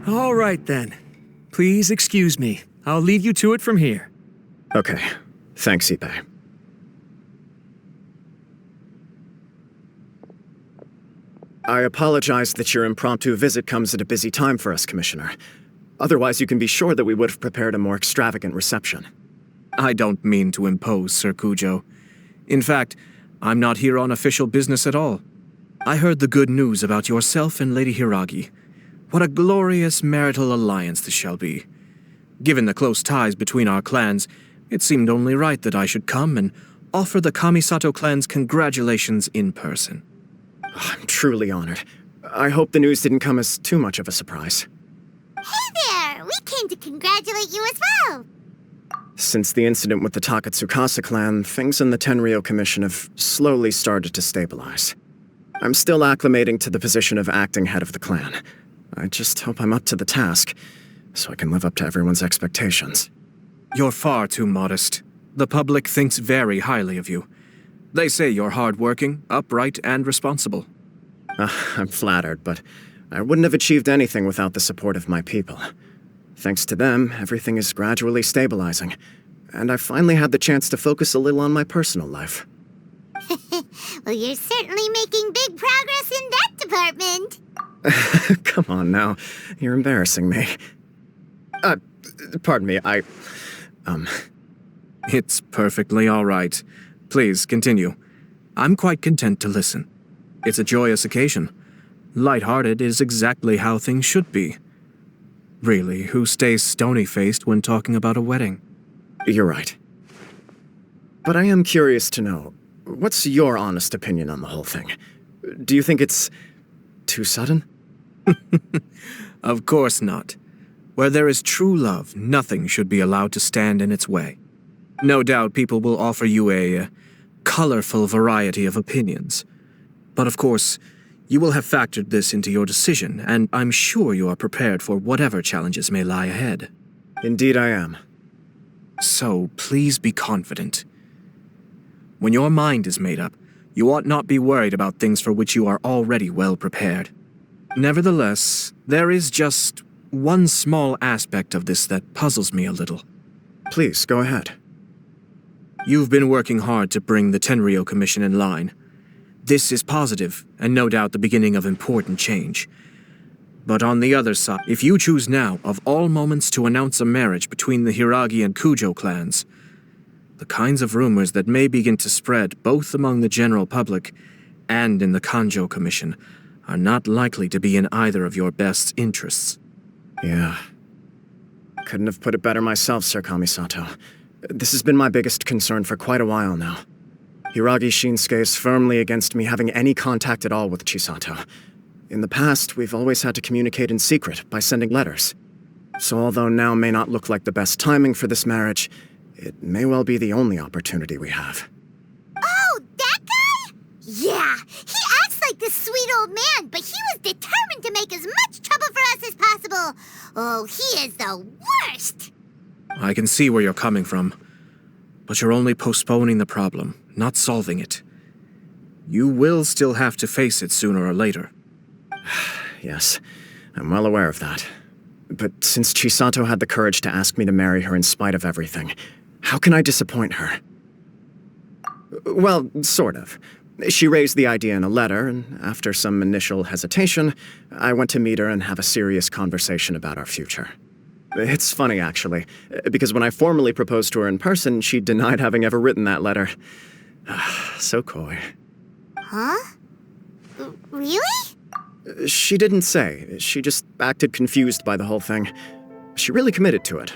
All right, then. Please excuse me. I'll leave you to it from here. Okay. Thanks, Ippei. I apologize that your impromptu visit comes at a busy time for us, Commissioner. Otherwise, you can be sure that we would have prepared a more extravagant reception. I don't mean to impose, Sir Kujou. In fact, I'm not here on official business at all. I heard the good news about yourself and Lady Hiiragi. What a glorious marital alliance this shall be. Given the close ties between our clans, it seemed only right that I should come and offer the Kamisato clan's congratulations in person. I'm truly honored. I hope the news didn't come as too much of a surprise. Hey there! We came to congratulate you as well! Since the incident with the Takatsukasa clan, things in the Tenryou Commission have slowly started to stabilize. I'm still acclimating to the position of acting head of the clan. I just hope I'm up to the task, so I can live up to everyone's expectations. You're far too modest. The public thinks very highly of you. They say you're hardworking, upright, and responsible. I'm flattered, but I wouldn't have achieved anything without the support of my people. Thanks to them, everything is gradually stabilizing, and I finally had the chance to focus a little on my personal life. Well, you're certainly making big progress in that department. Come on now, you're embarrassing me. Pardon me, It's perfectly all right. Please, continue. I'm quite content to listen. It's a joyous occasion. Light-hearted is exactly how things should be. Really, who stays stony-faced when talking about a wedding? You're right. But I am curious to know, what's your honest opinion on the whole thing? Do you think it's too sudden? Of course not. Where there is true love, nothing should be allowed to stand in its way. No doubt people will offer you a colorful variety of opinions. But of course, you will have factored this into your decision, and I'm sure you are prepared for whatever challenges may lie ahead. Indeed I am. So please be confident. When your mind is made up, you ought not be worried about things for which you are already well prepared. Nevertheless, there is just one small aspect of this that puzzles me a little. Please, go ahead. You've been working hard to bring the Tenryou Commission in line. This is positive, and no doubt the beginning of important change. But on the other side, if you choose now, of all moments, to announce a marriage between the Hiiragi and Kujou clans, the kinds of rumors that may begin to spread both among the general public and in the Kanjou Commission are not likely to be in either of your best interests. Yeah. Couldn't have put it better myself, Sir Kamisato. This has been my biggest concern for quite a while now. Hiiragi Shinsuke is firmly against me having any contact at all with Chisato. In the past, we've always had to communicate in secret by sending letters. So although now may not look like the best timing for this marriage, it may well be the only opportunity we have. Oh, that guy? Yeah, he acts like this sweet old man, but he was determined to make as much trouble for us as possible. Oh, he is the worst! I can see where you're coming from, but you're only postponing the problem, not solving it. You will still have to face it sooner or later. Yes, I'm well aware of that. But since Chisato had the courage to ask me to marry her in spite of everything, how can I disappoint her? Well, sort of. She raised the idea in a letter, and after some initial hesitation, I went to meet her and have a serious conversation about our future. It's funny, actually, because when I formally proposed to her in person, she denied having ever written that letter. So coy. Huh? Really? She didn't say. She just acted confused by the whole thing. She really committed to it.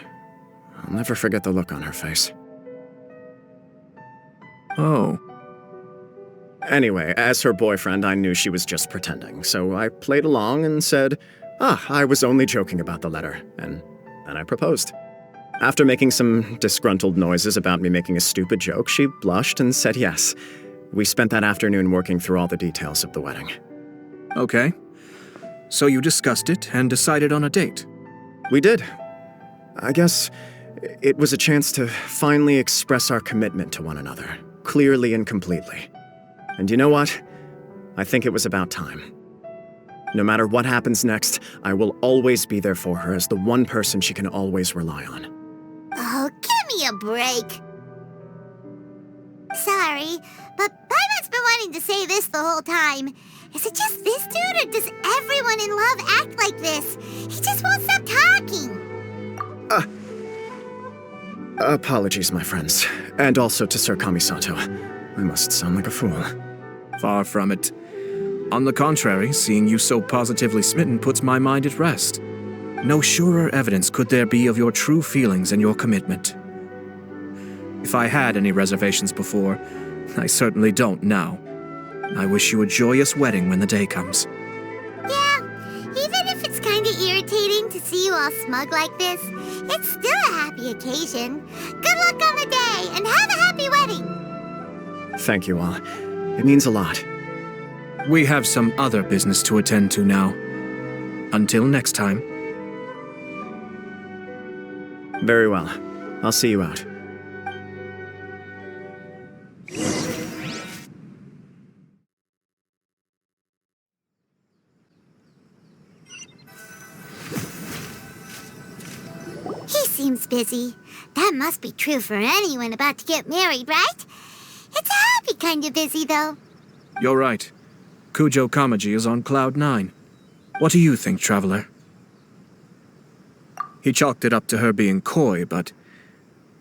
I'll never forget the look on her face. Oh. Anyway, as her boyfriend, I knew she was just pretending, so I played along and said, I was only joking about the letter, and then I proposed. After making some disgruntled noises about me making a stupid joke, she blushed and said yes. We spent that afternoon working through all the details of the wedding. Okay. So you discussed it and decided on a date? We did. I guess it was a chance to finally express our commitment to one another, clearly and completely. And you know what? I think it was about time. No matter what happens next, I will always be there for her as the one person she can always rely on. Oh, give me a break. Sorry, but Paimon's been wanting to say this the whole time. Is it just this dude, or does everyone in love act like this? He just won't stop talking. Apologies, my friends. And also to Sir Kamisato. I must sound like a fool. Far from it. On the contrary, seeing you so positively smitten puts my mind at rest. No surer evidence could there be of your true feelings and your commitment. If I had any reservations before, I certainly don't now. I wish you a joyous wedding when the day comes. Yeah, even if it's kinda irritating to see you all smug like this, it's still a happy occasion. Good luck on the day, and have a happy wedding! Thank you all. It means a lot. We have some other business to attend to now. Until next time. Very well. I'll see you out. He seems busy. That must be true for anyone about to get married, right? It's a happy kind of busy, though. You're right. Kujou Kamaji is on cloud 9. What do you think, Traveler? He chalked it up to her being coy, but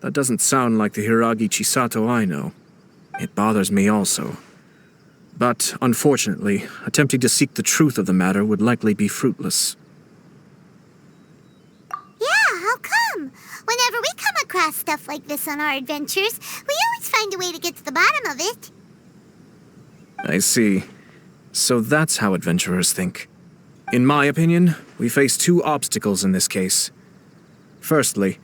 that doesn't sound like the Hiiragi Chisato I know. It bothers me also. But, unfortunately, attempting to seek the truth of the matter would likely be fruitless. Yeah, how come? Whenever we come across stuff like this on our adventures, we always find a way to get to the bottom of it. I see. So that's how adventurers think. In my opinion, we face two obstacles in this case. Firstly,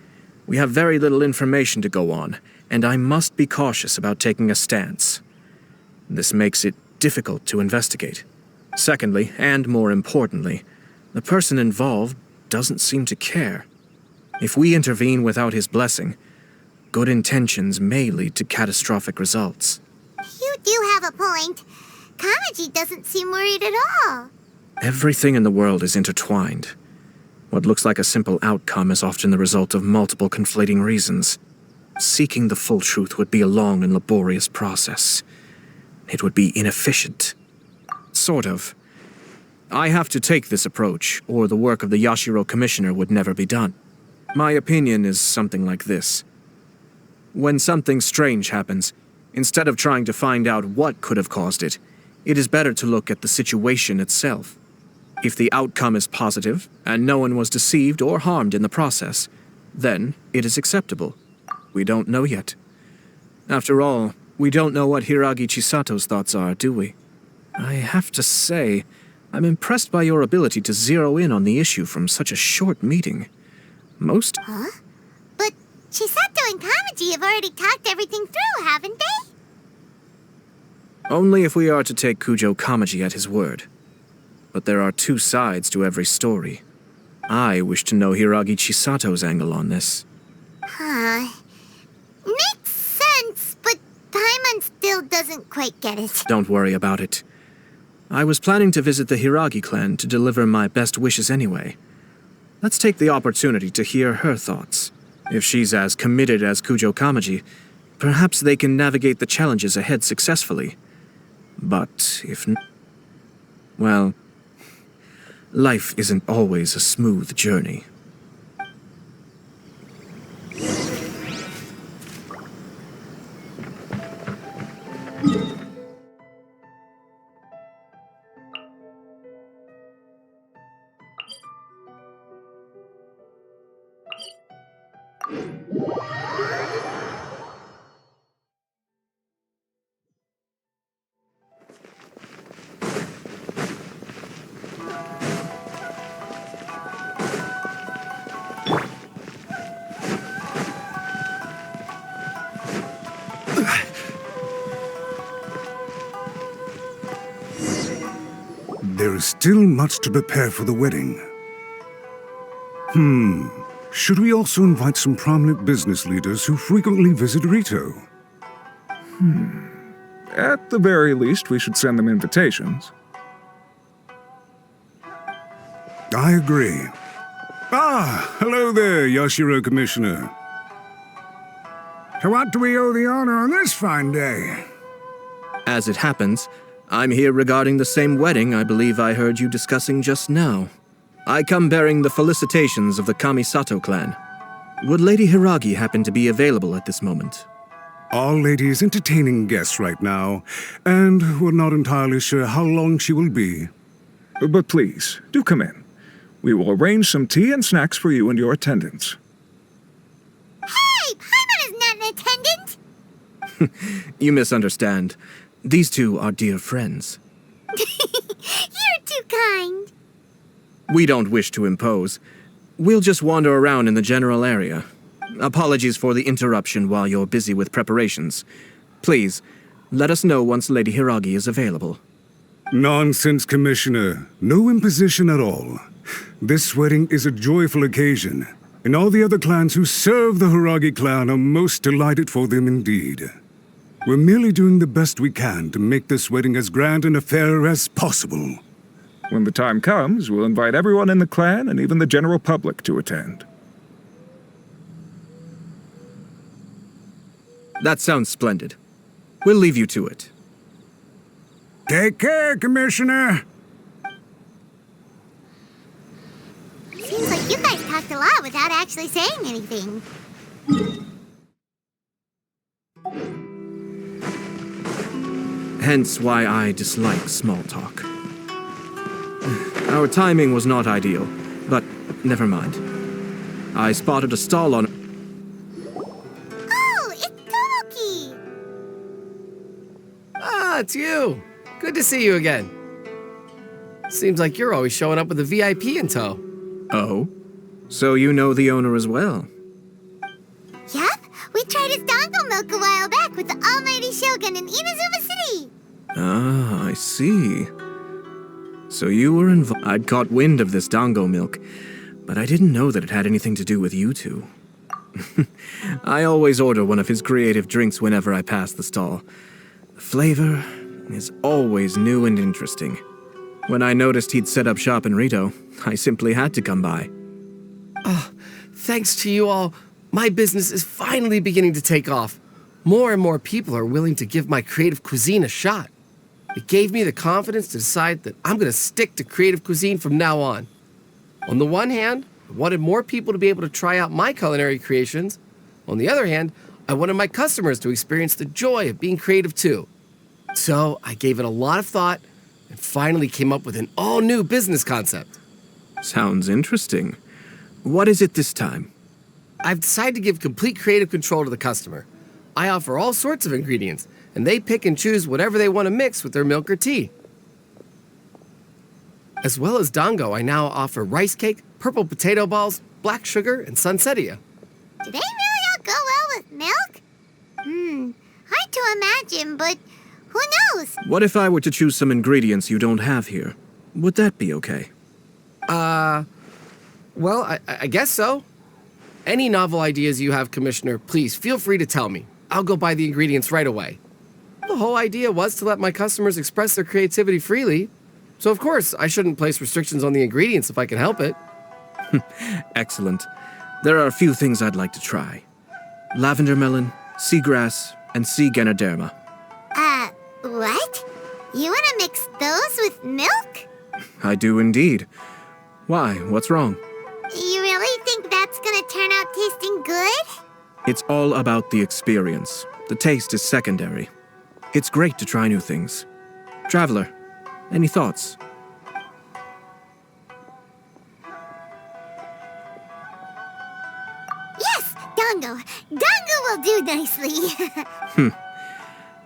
we have very little information to go on, and I must be cautious about taking a stance. This makes it difficult to investigate. Secondly, and more importantly, the person involved doesn't seem to care. If we intervene without his blessing, good intentions may lead to catastrophic results. You do have a point. Kamaji doesn't seem worried at all. Everything in the world is intertwined. What looks like a simple outcome is often the result of multiple conflating reasons. Seeking the full truth would be a long and laborious process. It would be inefficient. Sort of. I have to take this approach, or the work of the Yashiro Commissioner would never be done. My opinion is something like this. When something strange happens, instead of trying to find out what could have caused it, it is better to look at the situation itself. If the outcome is positive, and no one was deceived or harmed in the process, then it is acceptable. We don't know yet. After all, we don't know what Hiiragi Chisato's thoughts are, do we? I have to say, I'm impressed by your ability to zero in on the issue from such a short meeting. Most... Huh? But Chisato and Kamaji have already talked everything through, haven't they? Only if we are to take Kujou Kamaji at his word. But there are two sides to every story. I wish to know Hiiragi Chisato's angle on this. Huh. Makes sense, but Paimon still doesn't quite get it. Don't worry about it. I was planning to visit the Hiiragi clan to deliver my best wishes anyway. Let's take the opportunity to hear her thoughts. If she's as committed as Kujou Kamaji, perhaps they can navigate the challenges ahead successfully. But if well, life isn't always a smooth journey. There is still much to prepare for the wedding. Should we also invite some prominent business leaders who frequently visit Ritou? At the very least, we should send them invitations. I agree. Ah, hello there, Yashiro Commissioner. To what do we owe the honor on this fine day? As it happens, I'm here regarding the same wedding I believe I heard you discussing just now. I come bearing the felicitations of the Kamisato clan. Would Lady Hiiragi happen to be available at this moment? Our lady is entertaining guests right now, and we're not entirely sure how long she will be. But please, do come in. We will arrange some tea and snacks for you and your attendants. Hey, Paimon is not an attendant! You misunderstand. These two are dear friends. You're too kind. We don't wish to impose. We'll just wander around in the general area. Apologies for the interruption while you're busy with preparations. Please, let us know once Lady Hiiragi is available. Nonsense, Commissioner. No imposition at all. This wedding is a joyful occasion, and all the other clans who serve the Hiiragi clan are most delighted for them indeed. We're merely doing the best we can to make this wedding as grand an affair as possible. When the time comes, we'll invite everyone in the clan and even the general public to attend. That sounds splendid. We'll leave you to it. Take care, Commissioner. Seems like you guys talked a lot without actually saying anything. Hence why I dislike small talk. Our timing was not ideal, but never mind. I spotted a stall on... Oh, it's Tomoki! Ah, it's you. Good to see you again. Seems like you're always showing up with a VIP in tow. Oh? So you know the owner as well? Yup, we tried his dango milk a while back with the almighty Shogun in Inazuma City. Ah, I see. So you were involved. I'd caught wind of this dango milk, but I didn't know that it had anything to do with you two. I always order one of his creative drinks whenever I pass the stall. The flavor is always new and interesting. When I noticed he'd set up shop in Ritou, I simply had to come by. Oh, thanks to you all, my business is finally beginning to take off. More and more people are willing to give my creative cuisine a shot. It gave me the confidence to decide that I'm going to stick to creative cuisine from now on. On the one hand, I wanted more people to be able to try out my culinary creations. On the other hand, I wanted my customers to experience the joy of being creative too. So I gave it a lot of thought and finally came up with an all-new business concept. Sounds interesting. What is it this time? I've decided to give complete creative control to the customer. I offer all sorts of ingredients, and they pick and choose whatever they want to mix with their milk or tea. As well as dango, I now offer rice cake, purple potato balls, black sugar, and sunsettia. Do they really all go well with milk? Hard to imagine, but who knows? What if I were to choose some ingredients you don't have here? Would that be okay? Well, I guess so. Any novel ideas you have, Commissioner, please feel free to tell me. I'll go buy the ingredients right away. The whole idea was to let my customers express their creativity freely. So of course, I shouldn't place restrictions on the ingredients if I can help it. Excellent. There are a few things I'd like to try. Lavender melon, seagrass, and sea ganoderma. What? You want to mix those with milk? I do indeed. Why? What's wrong? You really think that's gonna turn out tasting good? It's all about the experience. The taste is secondary. It's great to try new things. Traveler, any thoughts? Yes, dango. Dango will do nicely.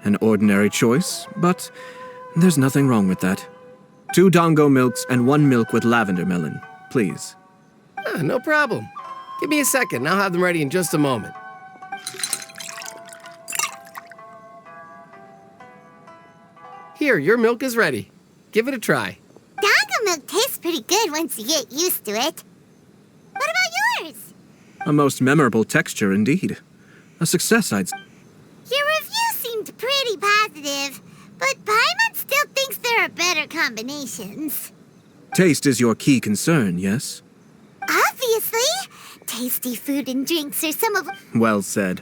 An ordinary choice, but there's nothing wrong with that. 2 dango milks and 1 milk with lavender melon, please. No problem. Give me a second, I'll have them ready in just a moment. Here, your milk is ready. Give it a try. Dango milk tastes pretty good once you get used to it. What about yours? A most memorable texture indeed. A success, I'd say. Your review seemed pretty positive, but Paimon still thinks there are better combinations. Taste is your key concern, yes? Obviously! Tasty food and drinks are some of... Well said.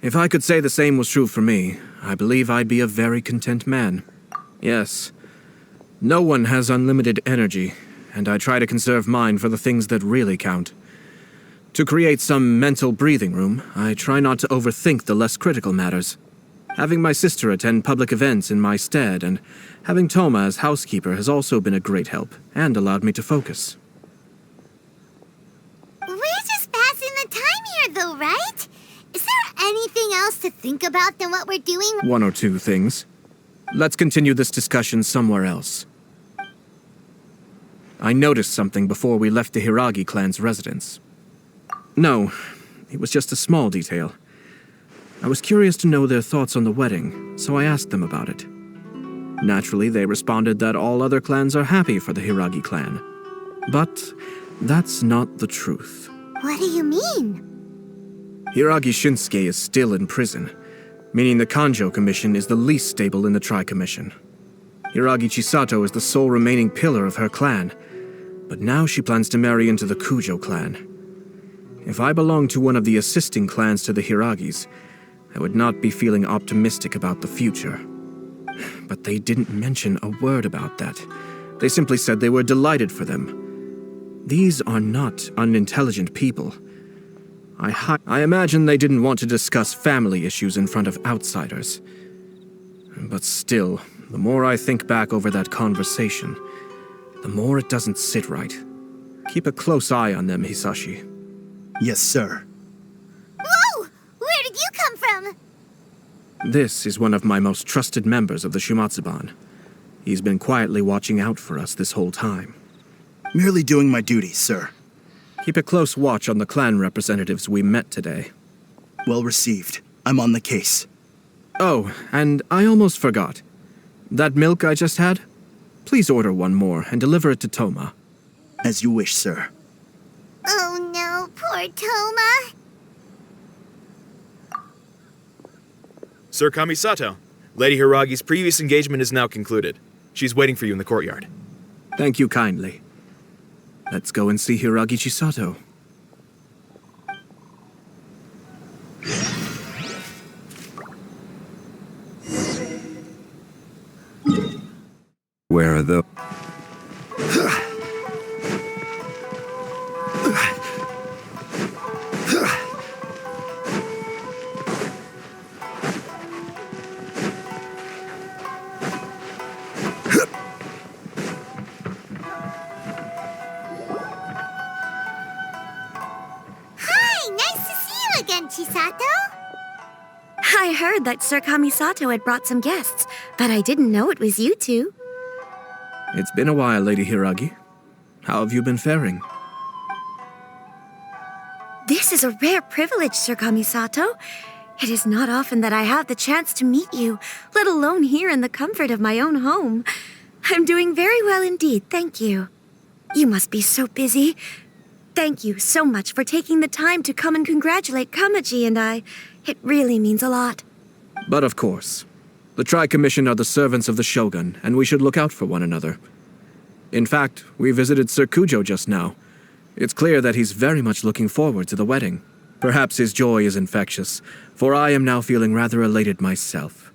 If I could say the same was true for me, I believe I'd be a very content man. Yes. No one has unlimited energy, and I try to conserve mine for the things that really count. To create some mental breathing room, I try not to overthink the less critical matters. Having my sister attend public events in my stead and having Thoma as housekeeper has also been a great help and allowed me to focus. We're just passing the time here, though, right? Is there anything else to think about than what we're doing? One or two things. Let's continue this discussion somewhere else. I noticed something before we left the Hiiragi clan's residence. No, it was just a small detail. I was curious to know their thoughts on the wedding, so I asked them about it. Naturally, they responded that all other clans are happy for the Hiiragi clan. But that's not the truth. What do you mean? Hiiragi Shinsuke is still in prison, meaning the Kanjou Commission is the least stable in the Tri-Commission. Hiiragi Chisato is the sole remaining pillar of her clan, but now she plans to marry into the Kujou clan. If I belonged to one of the assisting clans to the Hiiragis, I would not be feeling optimistic about the future. But they didn't mention a word about that. They simply said they were delighted for them. These are not unintelligent people. I imagine they didn't want to discuss family issues in front of outsiders. But still, the more I think back over that conversation, the more it doesn't sit right. Keep a close eye on them, Hisashi. Yes, sir. Whoa! Where did you come from? This is one of my most trusted members of the Shumatsuban. He's been quietly watching out for us this whole time. Merely doing my duty, sir. Keep a close watch on the clan representatives we met today. Well received. I'm on the case. Oh, and I almost forgot. That milk I just had? Please order one more and deliver it to Thoma. As you wish, sir. Oh no, poor Thoma. Sir Kamisato, Lady Hiiragi's previous engagement is now concluded. She's waiting for you in the courtyard. Thank you kindly. Let's go and see Hiiragi Chisato. Where are the... Chisato? I heard that Sir Kamisato had brought some guests, but I didn't know it was you two. It's been a while, Lady Hiiragi. How have you been faring? This is a rare privilege, Sir Kamisato. It is not often that I have the chance to meet you, let alone here in the comfort of my own home. I'm doing very well indeed, thank you. You must be so busy. Thank you so much for taking the time to come and congratulate Kamaji and I. It really means a lot. But of course. The Tri-Commission are the servants of the Shogun, and we should look out for one another. In fact, we visited Sir Kujou just now. It's clear that he's very much looking forward to the wedding. Perhaps his joy is infectious, for I am now feeling rather elated myself.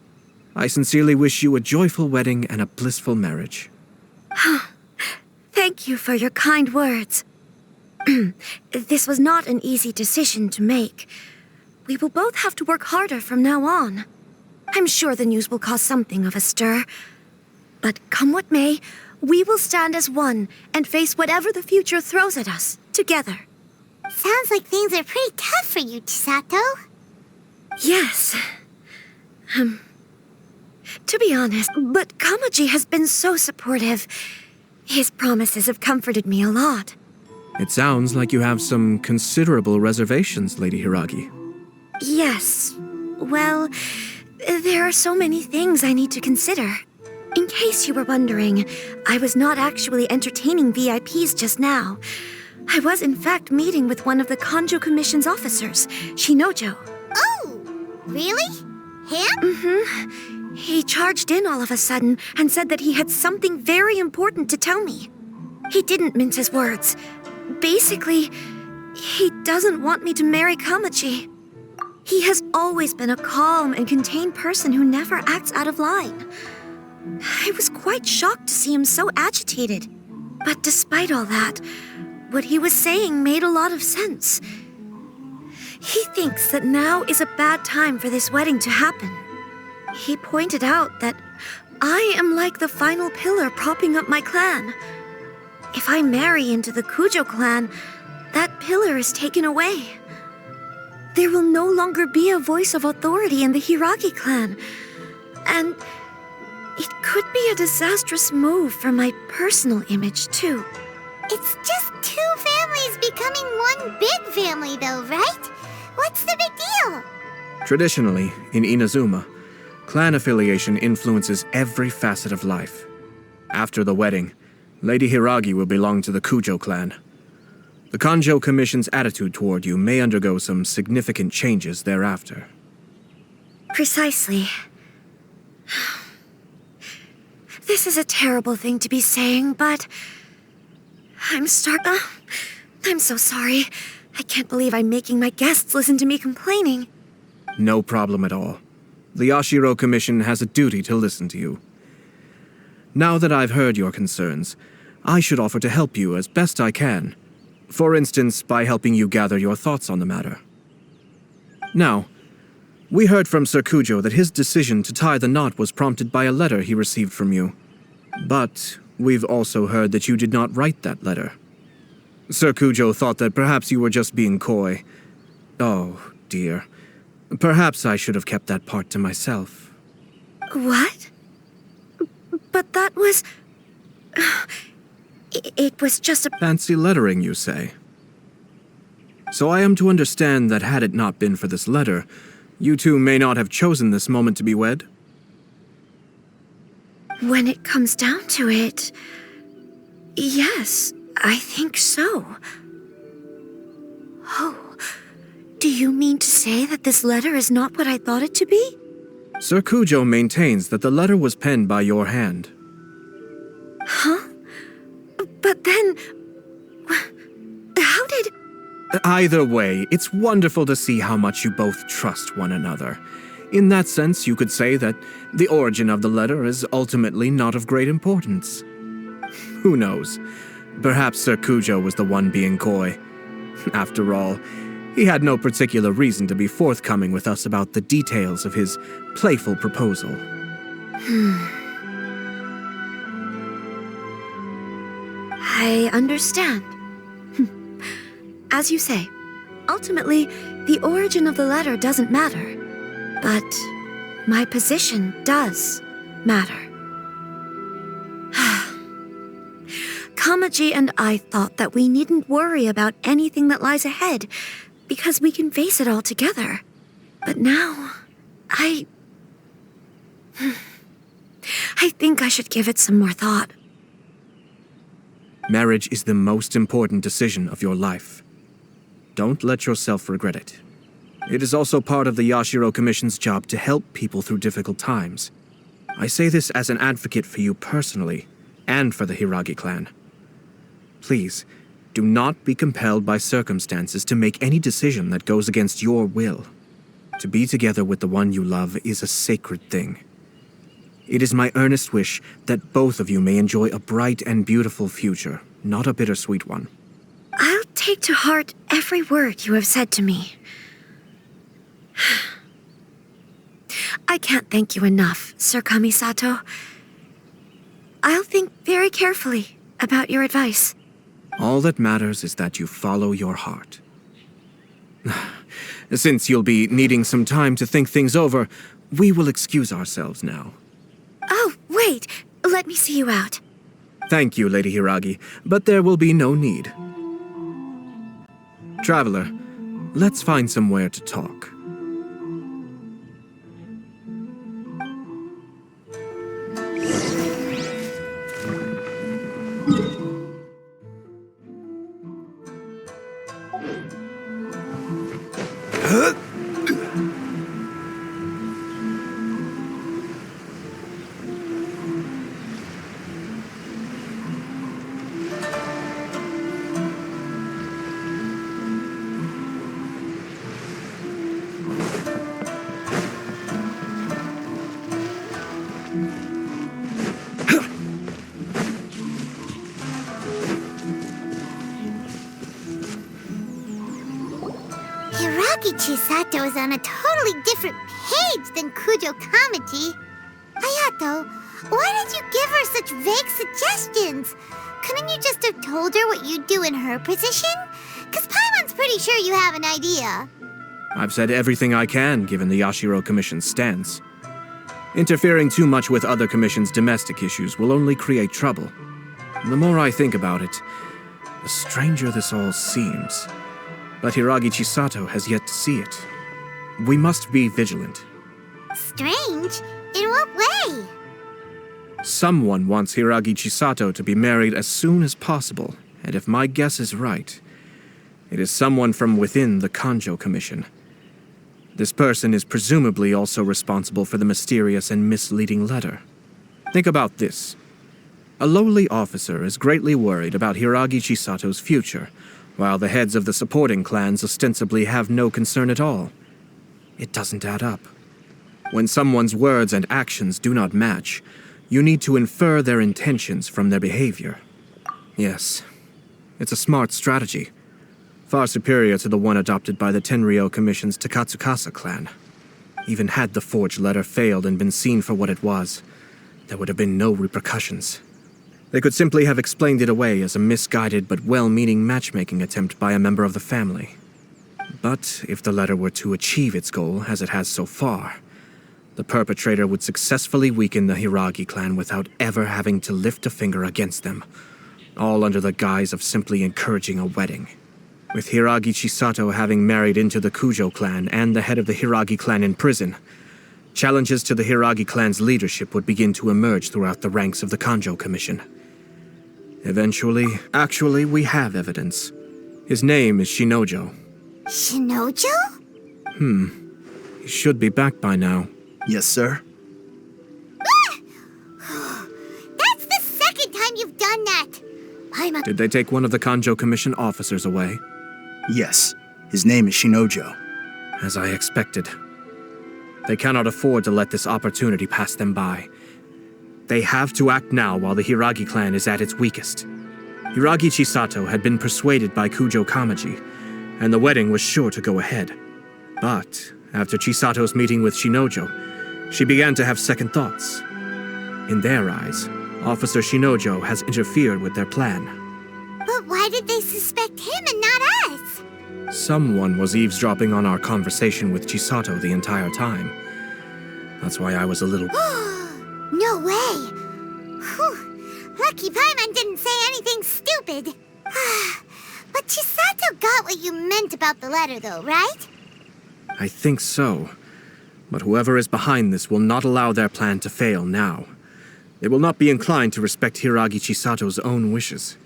I sincerely wish you a joyful wedding and a blissful marriage. Thank you for your kind words. This was not an easy decision to make. We will both have to work harder from now on. I'm sure the news will cause something of a stir. But come what may, we will stand as one and face whatever the future throws at us, together. Sounds like things are pretty tough for you, Chisato. Yes. To be honest, but Kamaji has been so supportive. His promises have comforted me a lot. It sounds like you have some considerable reservations, Lady Hiiragi. Yes. Well, there are so many things I need to consider. In case you were wondering, I was not actually entertaining VIPs just now. I was in fact meeting with one of the Kanjou Commission's officers, Shinnojou. Oh, really? Him? He charged in all of a sudden and said that he had something very important to tell me. He didn't mince his words. Basically, he doesn't want me to marry Kamaji. He has always been a calm and contained person who never acts out of line. I was quite shocked to see him so agitated. But despite all that, what he was saying made a lot of sense. He thinks that now is a bad time for this wedding to happen. He pointed out that I am like the final pillar propping up my clan. If I marry into the Kujou clan, that pillar is taken away. There will no longer be a voice of authority in the Hiiragi clan. And it could be a disastrous move for my personal image, too. It's just two families becoming one big family, though, right? What's the big deal? Traditionally, in Inazuma, clan affiliation influences every facet of life. After the wedding, Lady Hiiragi will belong to the Kujou clan. The Kanjou Commission's attitude toward you may undergo some significant changes thereafter. Precisely. This is a terrible thing to be saying, but I'm so sorry. I can't believe I'm making my guests listen to me complaining. No problem at all. The Yashiro Commission has a duty to listen to you. Now that I've heard your concerns, I should offer to help you as best I can. For instance, by helping you gather your thoughts on the matter. Now, we heard from Sir Kujou that his decision to tie the knot was prompted by a letter he received from you. But we've also heard that you did not write that letter. Sir Kujou thought that perhaps you were just being coy. Oh, dear. Perhaps I should have kept that part to myself. What? But that was... It was just a... Fancy lettering, you say? So I am to understand that had it not been for this letter, you two may not have chosen this moment to be wed? When it comes down to it... Yes, I think so. Oh, do you mean to say that this letter is not what I thought it to be? Sir Kujou maintains that the letter was penned by your hand. Huh? But then... How did... Either way, it's wonderful to see how much you both trust one another. In that sense, you could say that the origin of the letter is ultimately not of great importance. Who knows? Perhaps Sir Kujou was the one being coy. After all, he had no particular reason to be forthcoming with us about the details of his playful proposal. I understand. As you say, ultimately, the origin of the letter doesn't matter. But my position does matter. Kamaji and I thought that we needn't worry about anything that lies ahead, because we can face it all together. But now, I think I should give it some more thought. Marriage is the most important decision of your life. Don't let yourself regret it. It is also part of the Yashiro Commission's job to help people through difficult times. I say this as an advocate for you personally, and for the Hiiragi clan. Please, do not be compelled by circumstances to make any decision that goes against your will. To be together with the one you love is a sacred thing. It is my earnest wish that both of you may enjoy a bright and beautiful future, not a bittersweet one. I'll take to heart every word you have said to me. I can't thank you enough, Sir Kamisato. I'll think very carefully about your advice. All that matters is that you follow your heart. Since you'll be needing some time to think things over, we will excuse ourselves now. Oh, wait! Let me see you out. Thank you, Lady Hiiragi, but there will be no need. Traveler, let's find somewhere to talk. Hiiragi Chisato is on a totally different page than Kujou Kamaji. Ayato, why did you give her such vague suggestions? Couldn't you just have told her what you'd do in her position? Because Paimon's pretty sure you have an idea. I've said everything I can, given the Yashiro Commission's stance. Interfering too much with other commissions' domestic issues will only create trouble. The more I think about it, the stranger this all seems. But Hiiragi Chisato has yet to see it. We must be vigilant. Strange? In what way? Someone wants Hiiragi Chisato to be married as soon as possible, and if my guess is right, it is someone from within the Kanjou Commission. This person is presumably also responsible for the mysterious and misleading letter. Think about this. A lowly officer is greatly worried about Hiiragi Chisato's future, while the heads of the supporting clans ostensibly have no concern at all. It doesn't add up. When someone's words and actions do not match, you need to infer their intentions from their behavior. Yes, it's a smart strategy, far superior to the one adopted by the Tenryou Commission's Takatsukasa clan. Even had the forged letter failed and been seen for what it was, there would have been no repercussions. They could simply have explained it away as a misguided but well-meaning matchmaking attempt by a member of the family. But if the letter were to achieve its goal, as it has so far, the perpetrator would successfully weaken the Hiiragi clan without ever having to lift a finger against them, all under the guise of simply encouraging a wedding. With Hiiragi Chisato having married into the Kujou clan and the head of the Hiiragi clan in prison, challenges to the Hiiragi clan's leadership would begin to emerge throughout the ranks of the Kanjou Commission. Actually, we have evidence. His name is Shinnojou. Shinnojou? He should be back by now. Yes, sir. That's the second time you've done that! Did they take one of the Kanjou Commission officers away? Yes. His name is Shinnojou. As I expected. They cannot afford to let this opportunity pass them by. They have to act now while the Hiiragi clan is at its weakest. Hiiragi Chisato had been persuaded by Kujou Kamaji, and the wedding was sure to go ahead. But after Chisato's meeting with Shinnojou, she began to have second thoughts. In their eyes, Officer Shinnojou has interfered with their plan. But why did they suspect him and not us? Someone was eavesdropping on our conversation with Chisato the entire time. That's why I was a little... No way! Whew. Lucky Paimon didn't say anything stupid. But Chisato got what you meant about the letter though, right? I think so. But whoever is behind this will not allow their plan to fail now. They will not be inclined to respect Hiiragi Chisato's own wishes.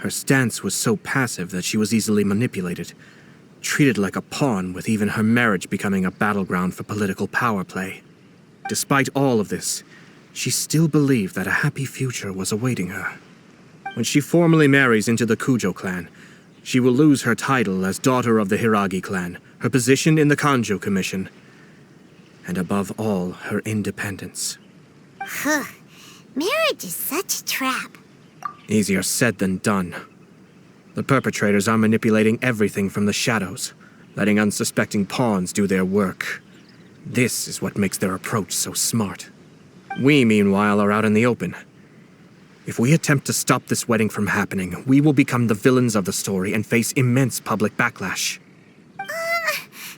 Her stance was so passive that she was easily manipulated, treated like a pawn, with even her marriage becoming a battleground for political power play. Despite all of this, she still believed that a happy future was awaiting her. When she formally marries into the Kujou clan, she will lose her title as daughter of the Hiiragi clan, her position in the Kanjou Commission, and above all, her independence. Marriage is such a trap. Easier said than done. The perpetrators are manipulating everything from the shadows, letting unsuspecting pawns do their work. This is what makes their approach so smart. We, meanwhile, are out in the open. If we attempt to stop this wedding from happening, we will become the villains of the story and face immense public backlash.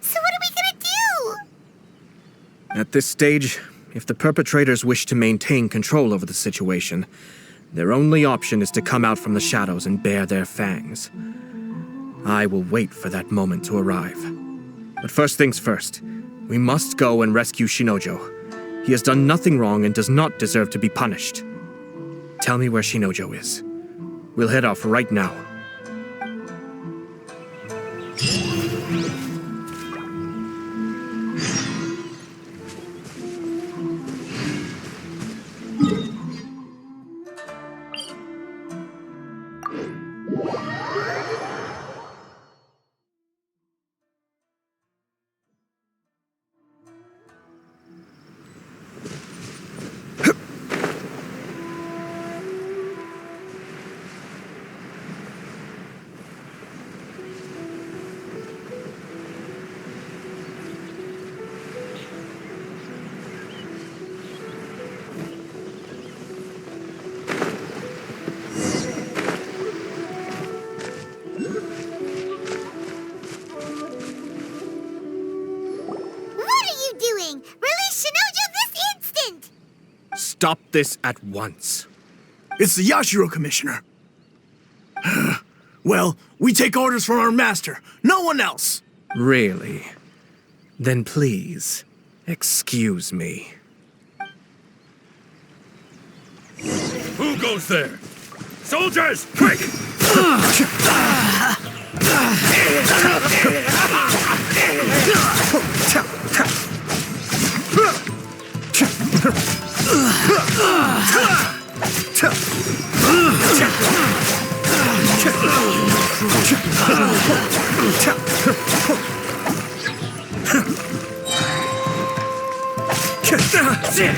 So what are we gonna do? At this stage, if the perpetrators wish to maintain control over the situation, their only option is to come out from the shadows and bare their fangs. I will wait for that moment to arrive. But first things first, we must go and rescue Shinnojou. He has done nothing wrong and does not deserve to be punished. Tell me where Shinnojou is. We'll head off right now. happening? Release Shinnojou this instant! Stop this at once. It's the Yashiro Commissioner. Well, we take orders from our master, no one else. Really? Then please, excuse me. Who goes there? Soldiers, quick!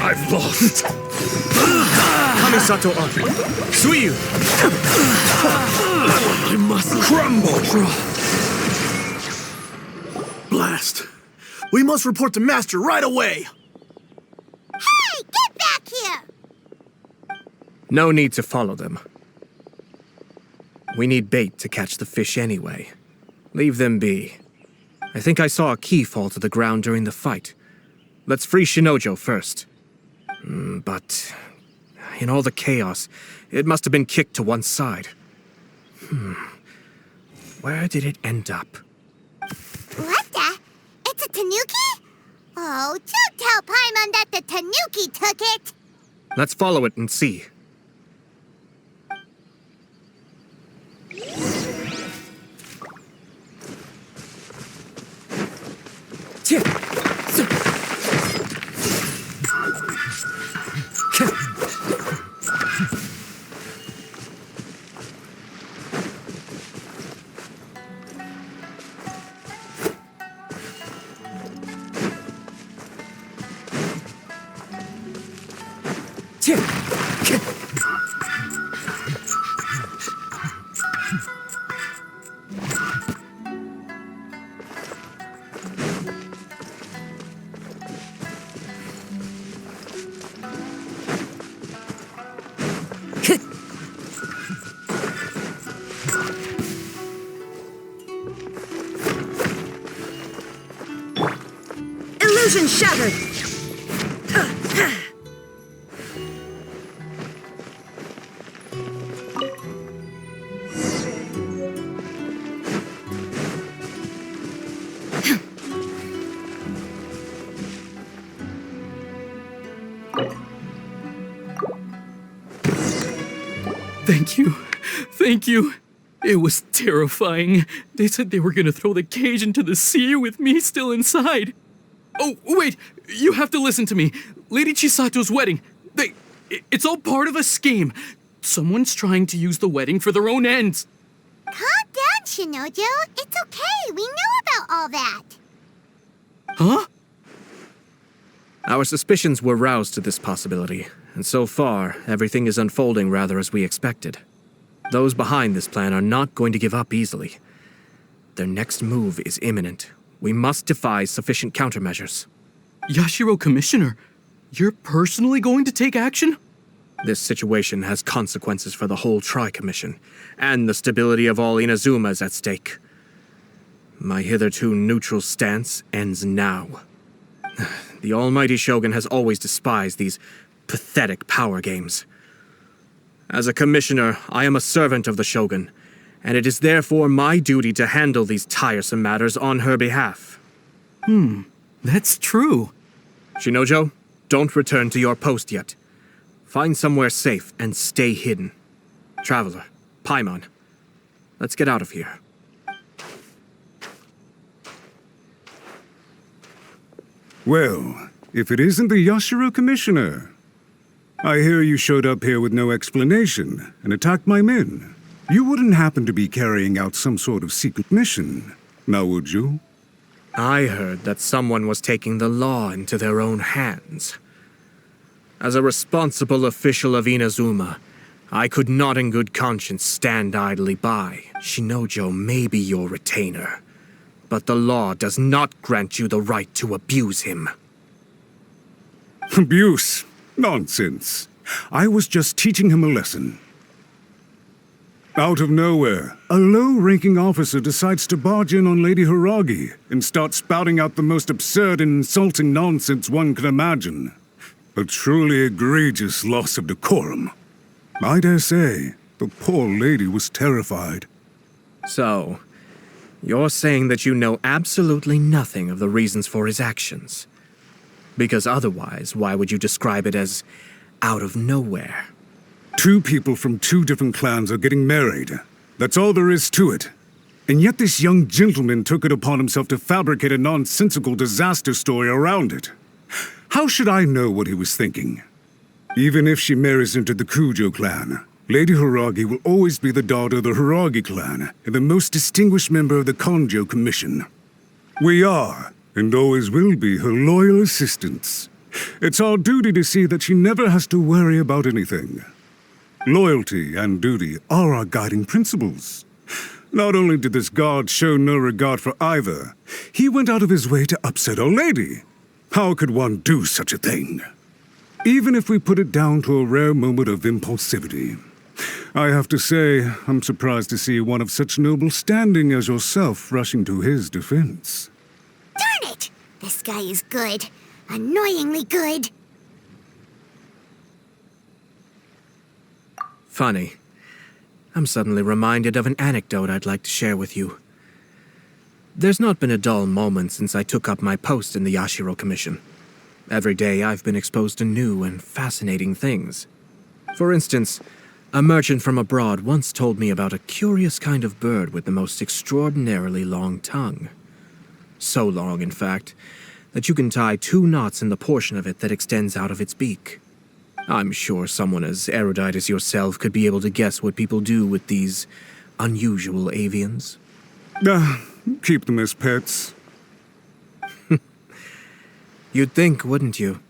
I've lost. Kamisato Ayato, Suiyu! I must crumble. Blast. We must report the master right away. Hey, get back here! No need to follow them. We need bait to catch the fish anyway. Leave them be. I think I saw a key fall to the ground during the fight. Let's free Shinnojou first. But in all the chaos, it must have been kicked to one side. Where did it end up? What the? It's a tanuki? Oh, don't tell Paimon that the tanuki took it! Let's follow it and see. Illusion shattered! Thank you. Thank you. It was terrifying. They said they were gonna throw the cage into the sea with me still inside. Oh, wait! You have to listen to me. Lady Chisato's wedding. It's all part of a scheme. Someone's trying to use the wedding for their own ends. Calm down, Shinnojou. It's okay. We know about all that. Huh? Our suspicions were roused to this possibility, and so far, everything is unfolding rather as we expected. Those behind this plan are not going to give up easily. Their next move is imminent. We must devise sufficient countermeasures. Yashiro Commissioner, you're personally going to take action? This situation has consequences for the whole Tri-Commission, and the stability of all Inazuma is at stake. My hitherto neutral stance ends now. The almighty Shogun has always despised these pathetic power games. As a commissioner, I am a servant of the Shogun, and it is therefore my duty to handle these tiresome matters on her behalf. That's true. Shinnojou, don't return to your post yet. Find somewhere safe and stay hidden. Traveler, Paimon, let's get out of here. Well, if it isn't the Yashiro Commissioner. I hear you showed up here with no explanation and attacked my men. You wouldn't happen to be carrying out some sort of secret mission, now would you? I heard that someone was taking the law into their own hands. As a responsible official of Inazuma, I could not in good conscience stand idly by. Shinnojou may be your retainer, but the law does not grant you the right to abuse him. Abuse? Nonsense. I was just teaching him a lesson. Out of nowhere, a low-ranking officer decides to barge in on Lady Hiiragi and start spouting out the most absurd and insulting nonsense one can imagine. A truly egregious loss of decorum. I dare say, the poor lady was terrified. So, you're saying that you know absolutely nothing of the reasons for his actions? Because otherwise, why would you describe it as out of nowhere? Two people from two different clans are getting married. That's all there is to it. And yet this young gentleman took it upon himself to fabricate a nonsensical disaster story around it. How should I know what he was thinking? Even if she marries into the Kujou clan, Lady Hiiragi will always be the daughter of the Hiiragi clan and the most distinguished member of the Kanjou Commission. We are, and always will be, her loyal assistants. It's our duty to see that she never has to worry about anything. Loyalty and duty are our guiding principles. Not only did this guard show no regard for either, he went out of his way to upset our lady. How could one do such a thing? Even if we put it down to a rare moment of impulsivity. I have to say, I'm surprised to see one of such noble standing as yourself rushing to his defense. Darn it! This guy is good. Annoyingly good. Funny. I'm suddenly reminded of an anecdote I'd like to share with you. There's not been a dull moment since I took up my post in the Yashiro Commission. Every day I've been exposed to new and fascinating things. For instance, a merchant from abroad once told me about a curious kind of bird with the most extraordinarily long tongue. So long, in fact, that you can tie 2 knots in the portion of it that extends out of its beak. I'm sure someone as erudite as yourself could be able to guess what people do with these unusual avians. Keep them as pets. You'd think, wouldn't you?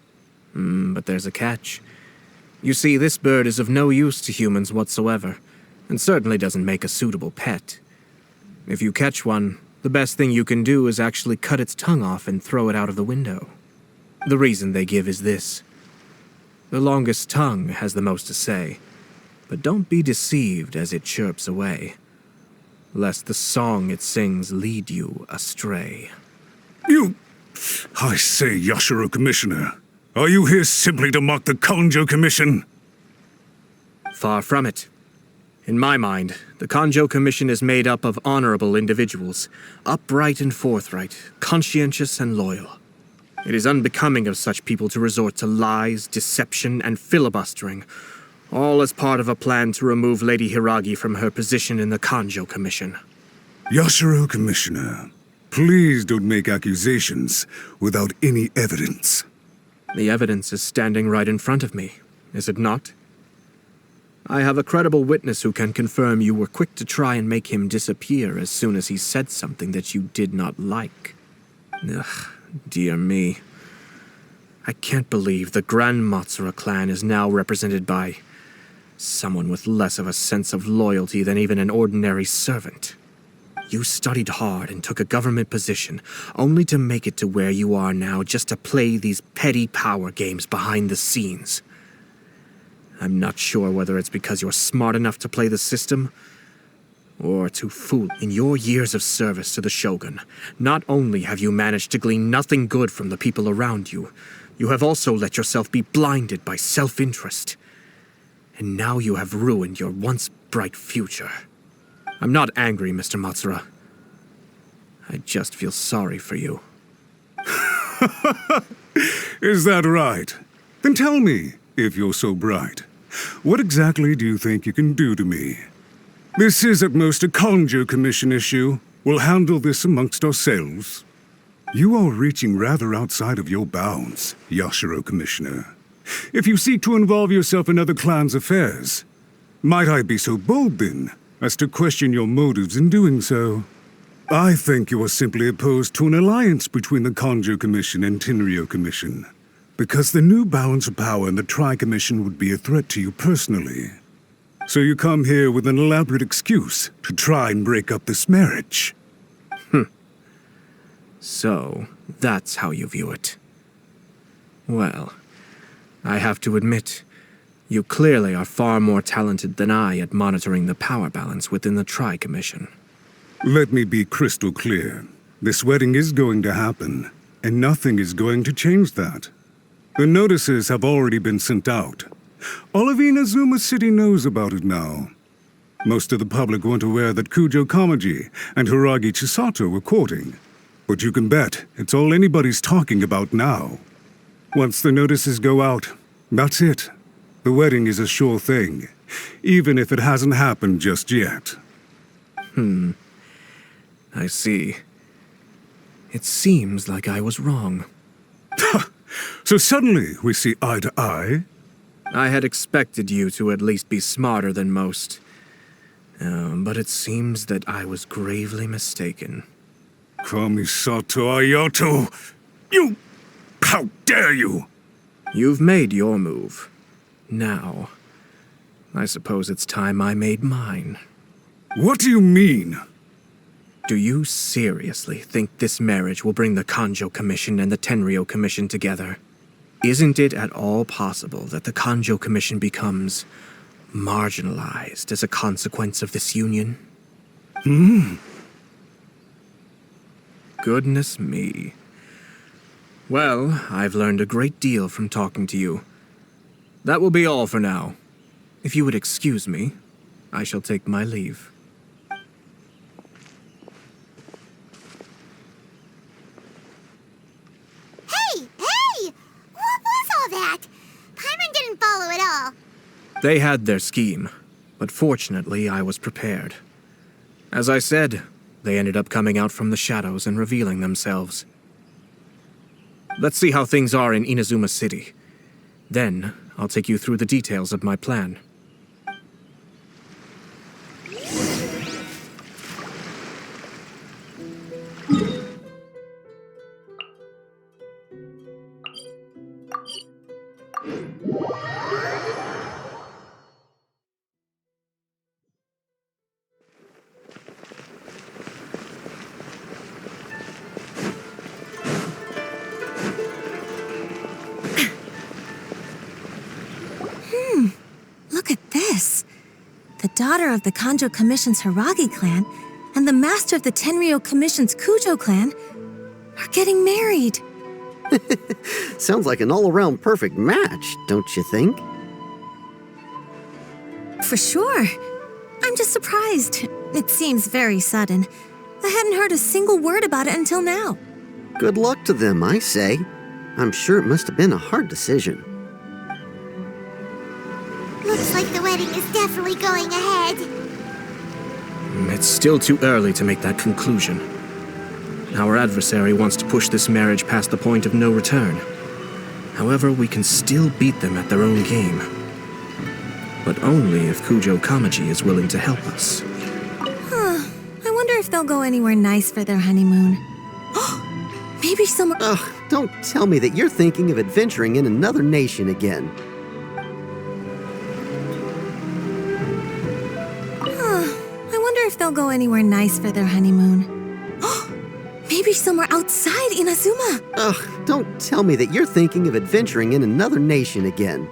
But there's a catch. You see, this bird is of no use to humans whatsoever, and certainly doesn't make a suitable pet. If you catch one, the best thing you can do is actually cut its tongue off and throw it out of the window. The reason they give is this. The longest tongue has the most to say, but don't be deceived as it chirps away, lest the song it sings lead you astray. I say, Yashiro Commissioner, are you here simply to mock the Kanjou Commission? Far from it. In my mind, the Kanjou Commission is made up of honorable individuals, upright and forthright, conscientious and loyal. It is unbecoming of such people to resort to lies, deception, and filibustering, all as part of a plan to remove Lady Hiiragi from her position in the Kanjou Commission. Yashiro Commissioner, please don't make accusations without any evidence. The evidence is standing right in front of me, is it not? I have a credible witness who can confirm you were quick to try and make him disappear as soon as he said something that you did not like. Ugh. Dear me. I can't believe the Grand Matsura clan is now represented by someone with less of a sense of loyalty than even an ordinary servant. You studied hard and took a government position, only to make it to where you are now just to play these petty power games behind the scenes. I'm not sure whether it's because you're smart enough to play the system, or too foolish. In your years of service to the Shogun, not only have you managed to glean nothing good from the people around you, you have also let yourself be blinded by self-interest. And now you have ruined your once bright future. I'm not angry, Mr. Matsura. I just feel sorry for you. Is that right? Then tell me, if you're so bright, what exactly do you think you can do to me? This is at most a Kanjou Commission issue. We'll handle this amongst ourselves. You are reaching rather outside of your bounds, Yashiro Commissioner. If you seek to involve yourself in other clans' affairs, might I be so bold then, as to question your motives in doing so? I think you are simply opposed to an alliance between the Kanjou Commission and Tenryou Commission, because the new balance of power in the Tri-Commission would be a threat to you personally. So you come here with an elaborate excuse to try and break up this marriage. So, that's how you view it. Well, I have to admit, You clearly are far more talented than I at monitoring the power balance within the Tri-Commission. Let me be crystal clear. This wedding is going to happen, and nothing is going to change that. The notices have already been sent out. All of Inazuma City knows about it now. Most of the public weren't aware that Kujou Kamaji and Hiiragi Chisato were courting. But you can bet it's all anybody's talking about now. Once the notices go out, that's it. The wedding is a sure thing, even if it hasn't happened just yet. I see. It seems like I was wrong. So suddenly we see eye to eye? I had expected you to at least be smarter than most. But it seems that I was gravely mistaken. Kamisato Ayato! You... How dare you! You've made your move. Now, I suppose it's time I made mine. What do you mean? Do you seriously think this marriage will bring the Kanjou Commission and the Tenryou Commission together? Isn't it at all possible that the Kanjou Commission becomes marginalized as a consequence of this union? Goodness me. Well, I've learned a great deal from talking to you. That will be all for now. If you would excuse me, I shall take my leave. Hey! What was all that? Paimon didn't follow at all. They had their scheme, but fortunately I was prepared. As I said, they ended up coming out from the shadows and revealing themselves. Let's see how things are in Inazuma City. Then, I'll take you through the details of my plan. Look at this. The daughter of the Kanjou Commission's Hiiragi clan and the master of the Tenryou Commission's Kujou clan are getting married. Sounds like an all-around perfect match, don't you think? For sure. I'm just surprised. It seems very sudden. I hadn't heard a single word about it until now. Good luck to them, I say. I'm sure it must have been a hard decision. Looks like the wedding is definitely going ahead. It's still too early to make that conclusion. Our adversary wants to push this marriage past the point of no return. However, we can still beat them at their own game. But only if Kujou Kamaji is willing to help us. I wonder if they'll go anywhere nice for their honeymoon. Maybe somewhere... Ugh, don't tell me that you're thinking of adventuring in another nation again. I wonder if they'll go anywhere nice for their honeymoon. Maybe somewhere outside Inazuma. Ugh, don't tell me that you're thinking of adventuring in another nation again.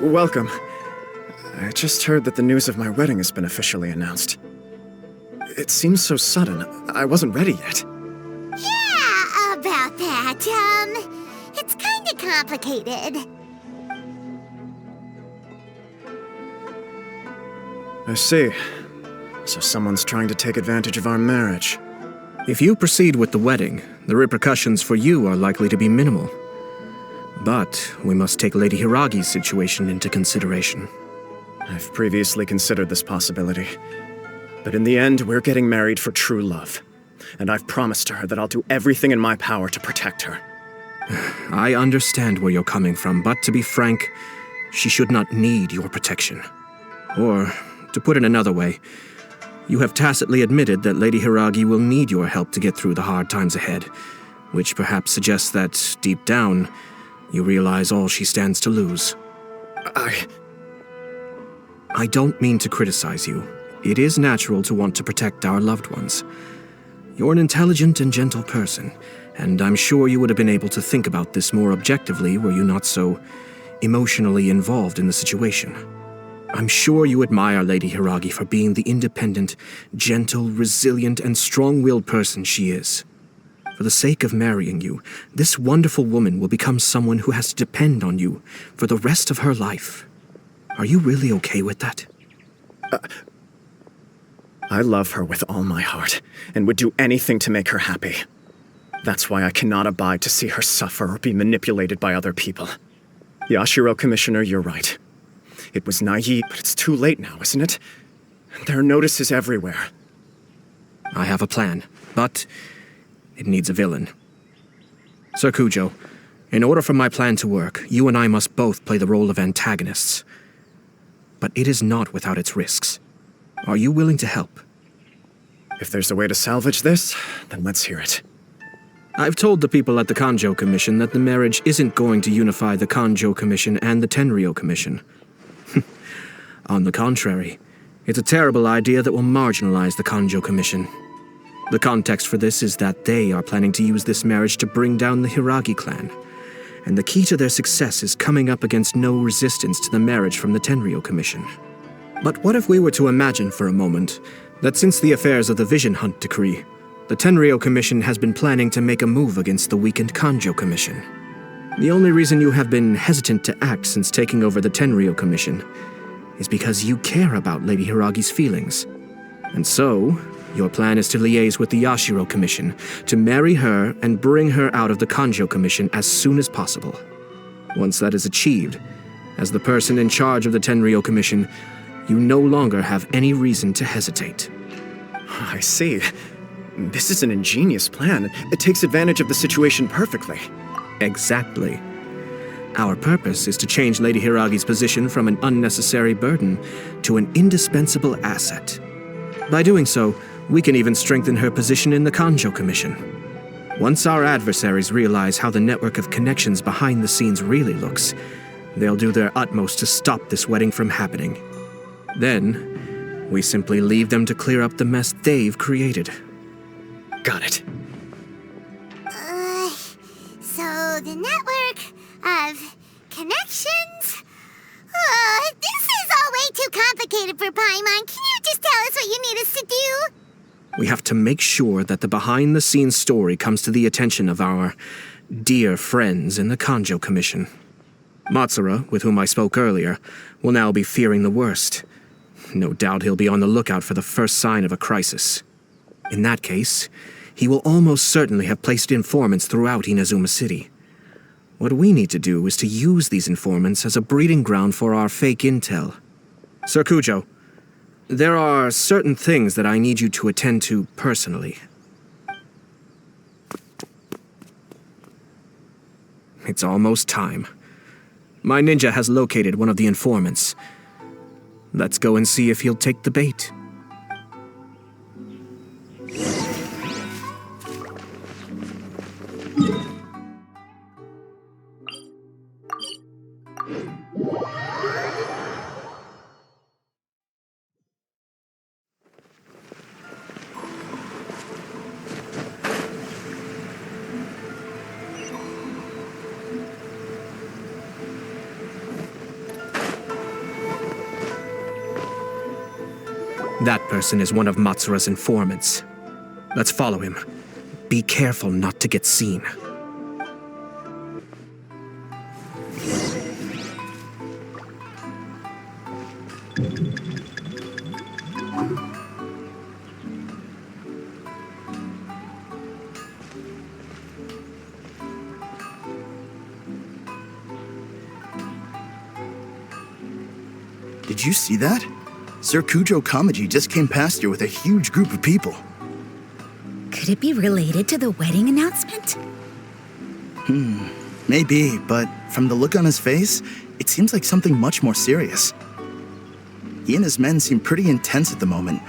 Welcome. I just heard that the news of my wedding has been officially announced. It seems so sudden. I wasn't ready yet. Yeah, about that. It's kinda complicated. I see. So someone's trying to take advantage of our marriage. If you proceed with the wedding, the repercussions for you are likely to be minimal. But we must take Lady Hiiragi's situation into consideration. I've previously considered this possibility. But in the end, we're getting married for true love. And I've promised her that I'll do everything in my power to protect her. I understand where you're coming from, but to be frank, she should not need your protection. Or, to put it another way, you have tacitly admitted that Lady Hiiragi will need your help to get through the hard times ahead, which perhaps suggests that, deep down, you realize all she stands to lose. I don't mean to criticize you. It is natural to want to protect our loved ones. You're an intelligent and gentle person, and I'm sure you would have been able to think about this more objectively were you not so emotionally involved in the situation. I'm sure you admire Lady Hiiragi for being the independent, gentle, resilient, and strong-willed person she is. For the sake of marrying you, this wonderful woman will become someone who has to depend on you for the rest of her life. Are you really okay with that? I love her with all my heart, and would do anything to make her happy. That's why I cannot abide to see her suffer or be manipulated by other people. Yashiro, Commissioner, you're right. It was naive, but it's too late now, isn't it? There are notices everywhere. I have a plan, but it needs a villain. Sir Kujou, in order for my plan to work, you and I must both play the role of antagonists. But it is not without its risks. Are you willing to help? If there's a way to salvage this, then let's hear it. I've told the people at the Kanjou Commission that the marriage isn't going to unify the Kanjou Commission and the Tenryou Commission. On the contrary, it's a terrible idea that will marginalize the Kanjou Commission. The context for this is that they are planning to use this marriage to bring down the Hiiragi clan, and the key to their success is coming up against no resistance to the marriage from the Tenryou Commission. But what if we were to imagine for a moment that since the affairs of the Vision Hunt Decree, the Tenryou Commission has been planning to make a move against the weakened Kanjou Commission? The only reason you have been hesitant to act since taking over the Tenryou Commission is because you care about Lady Hiiragi's feelings. And so, your plan is to liaise with the Yashiro Commission, to marry her and bring her out of the Kanjou Commission as soon as possible. Once that is achieved, as the person in charge of the Tenryou Commission, you no longer have any reason to hesitate. I see. This is an ingenious plan. It takes advantage of the situation perfectly. Exactly. Our purpose is to change Lady Hiiragi's position from an unnecessary burden to an indispensable asset. By doing so, we can even strengthen her position in the Kanjou Commission. Once our adversaries realize how the network of connections behind the scenes really looks, they'll do their utmost to stop this wedding from happening. Then, we simply leave them to clear up the mess they've created. Got it. So the network of connections? This is all way too complicated for Paimon. Can you just tell us what you need us to do? We have to make sure that the behind-the-scenes story comes to the attention of our dear friends in the Kanjou Commission. Matsura, with whom I spoke earlier, will now be fearing the worst. No doubt he'll be on the lookout for the first sign of a crisis. In that case, he will almost certainly have placed informants throughout Inazuma City. What we need to do is to use these informants as a breeding ground for our fake intel. Sir Kujou, there are certain things that I need you to attend to personally. It's almost time. My ninja has located one of the informants. Let's go and see if he'll take the bait. That person is one of Matsura's informants. Let's follow him. Be careful not to get seen. Did you see that? Sir Kujou Kamaji just came past here with a huge group of people. Could it be related to the wedding announcement? Maybe, but from the look on his face, it seems like something much more serious. He and his men seem pretty intense at the moment.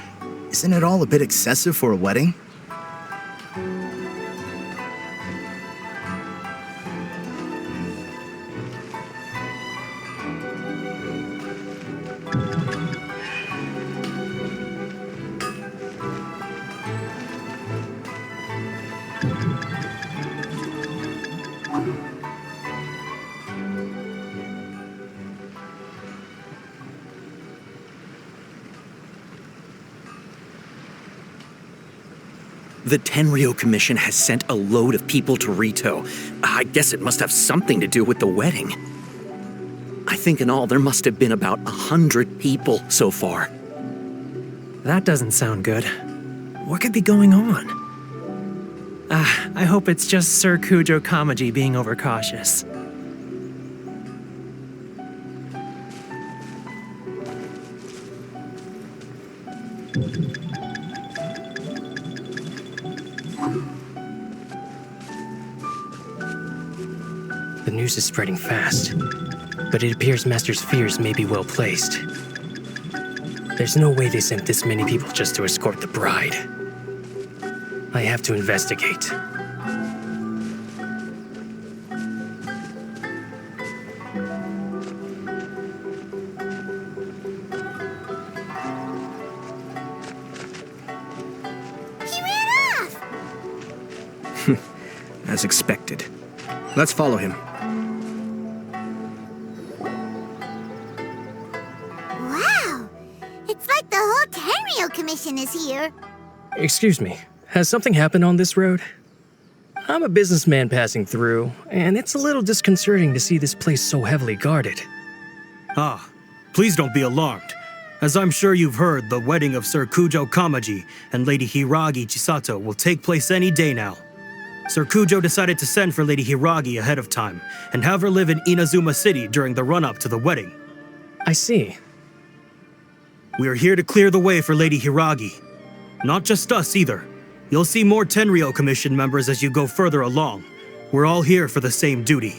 Isn't it all a bit excessive for a wedding? The Tenryou Commission has sent a load of people to Ritou. I guess it must have something to do with the wedding. I think in all there must have been about 100 people so far. That doesn't sound good. What could be going on? I hope it's just Sir Kujou Kamaji being overcautious. The news is spreading fast, but it appears Master's fears may be well placed. There's no way they sent this many people just to escort the bride. I have to investigate. He ran off! As expected. Let's follow him. Wow! It's like the whole Tenryou Commission is here. Excuse me, has something happened on this road? I'm a businessman passing through, and it's a little disconcerting to see this place so heavily guarded. Ah, please don't be alarmed. As I'm sure you've heard, the wedding of Sir Kujou Kamaji and Lady Hiiragi Chisato will take place any day now. Sir Kujou decided to send for Lady Hiiragi ahead of time and have her live in Inazuma City during the run-up to the wedding. I see. We are here to clear the way for Lady Hiiragi. Not just us either. You'll see more Tenryou Commission members as you go further along. We're all here for the same duty.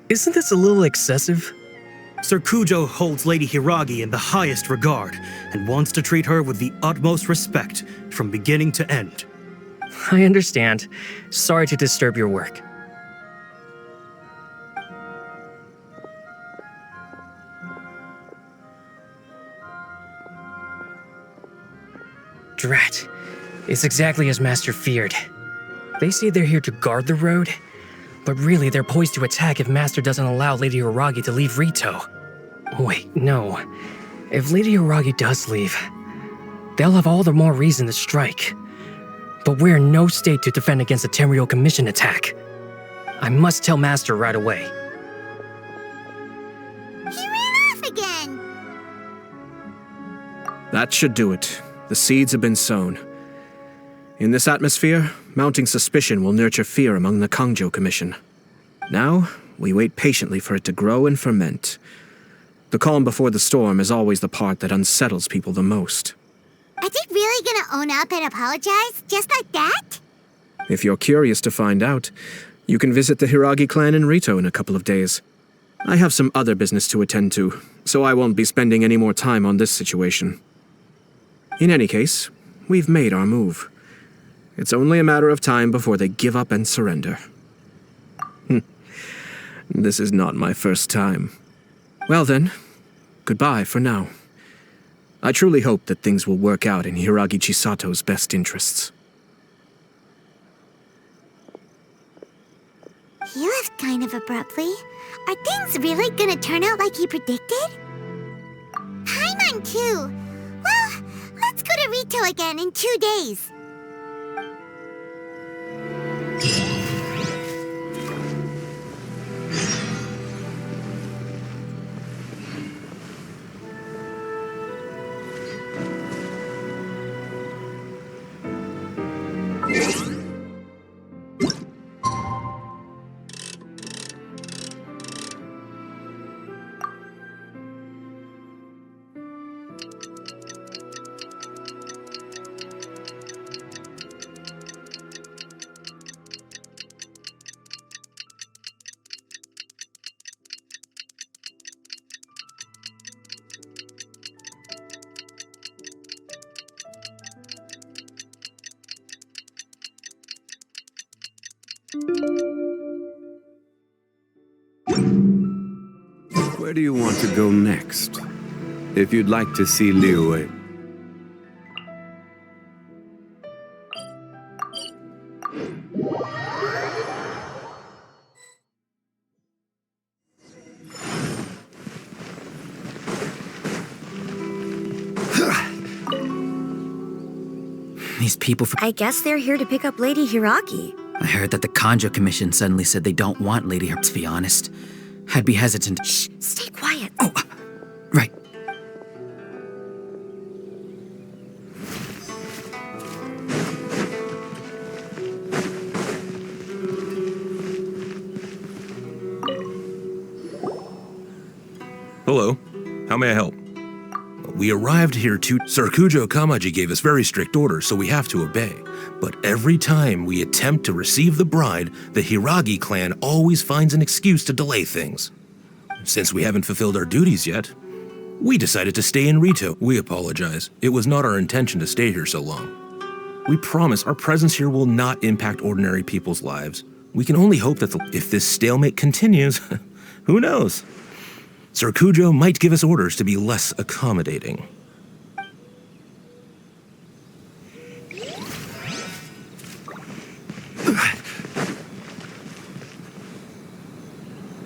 Isn't this a little excessive? Sir Kujou holds Lady Hiiragi in the highest regard and wants to treat her with the utmost respect from beginning to end. I understand. Sorry to disturb your work. Drat. It's exactly as Master feared. They say they're here to guard the road, but really they're poised to attack if Master doesn't allow Lady Hiiragi to leave Ritou. Wait, no. If Lady Hiiragi does leave, they'll have all the more reason to strike. But we're in no state to defend against a Tenryou Commission attack. I must tell Master right away. He ran off again! That should do it. The seeds have been sown. In this atmosphere, mounting suspicion will nurture fear among the Kujou Commission. Now, we wait patiently for it to grow and ferment. The calm before the storm is always the part that unsettles people the most. Are they really gonna own up and apologize, just like that? If you're curious to find out, you can visit the Hiiragi clan in Ritou in a couple of days. I have some other business to attend to, so I won't be spending any more time on this situation. In any case, we've made our move. It's only a matter of time before they give up and surrender. This is not my first time. Well then, goodbye for now. I truly hope that things will work out in Hiiragi Chisato's best interests. He left kind of abruptly. Are things really gonna turn out like he predicted? Paimon too. Well, let's go to Ritou again in 2 days. Where do you want to go next? If you'd like to see Liyue. These people I guess they're here to pick up Lady Hiiragi. I heard that the Kanjou Commission suddenly said they don't want Lady Hiiragi. To be honest, I'd be hesitant. Shh, stay quiet. Oh, right. Hello. How may I help? We arrived here to... Sir Kujou Kamaji gave us very strict orders, so we have to obey. But every time we attempt to receive the bride, the Hiiragi clan always finds an excuse to delay things. Since we haven't fulfilled our duties yet, we decided to stay in Ritou. We apologize. It was not our intention to stay here so long. We promise our presence here will not impact ordinary people's lives. We can only hope that if this stalemate continues, who knows? Sir Kujou might give us orders to be less accommodating.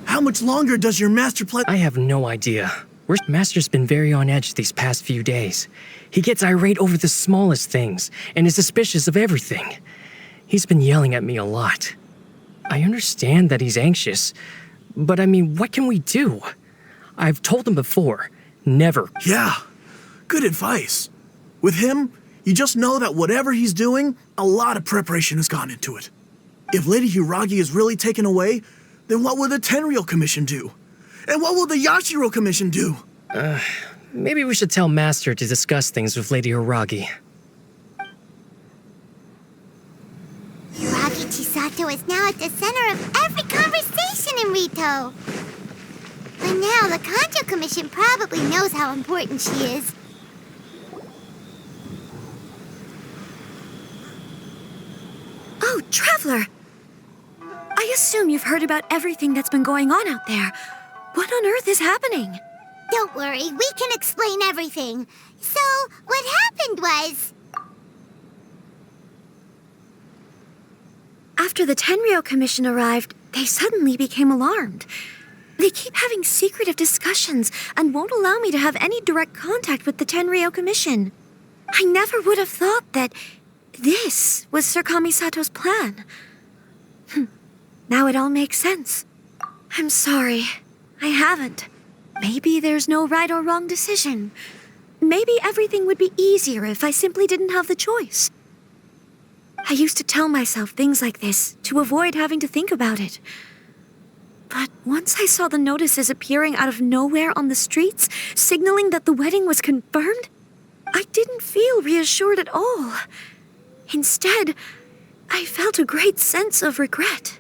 How much longer does your master plan? I have no idea. Master's been very on edge these past few days. He gets irate over the smallest things and is suspicious of everything. He's been yelling at me a lot. I understand that he's anxious, but I mean, what can we do? I've told him before, never. Yeah, good advice. With him, you just know that whatever he's doing, a lot of preparation has gone into it. If Lady Hiiragi is really taken away, then what will the Tenryou Commission do? And what will the Yashiro Commission do? Maybe we should tell Master to discuss things with Lady Hiiragi. Hiiragi Chisato is now at the center of every conversation in Ritou. By now, the Kanjou Commission probably knows how important she is. Oh, Traveler! I assume you've heard about everything that's been going on out there. What on earth is happening? Don't worry, we can explain everything. So, what happened was... After the Tenryou Commission arrived, they suddenly became alarmed. They keep having secretive discussions and won't allow me to have any direct contact with the Tenryou Commission. I never would have thought that this was Sir Kamisato's plan. Now it all makes sense. I'm sorry. I haven't. Maybe there's no right or wrong decision. Maybe everything would be easier if I simply didn't have the choice. I used to tell myself things like this to avoid having to think about it. But once I saw the notices appearing out of nowhere on the streets, signaling that the wedding was confirmed, I didn't feel reassured at all. Instead, I felt a great sense of regret.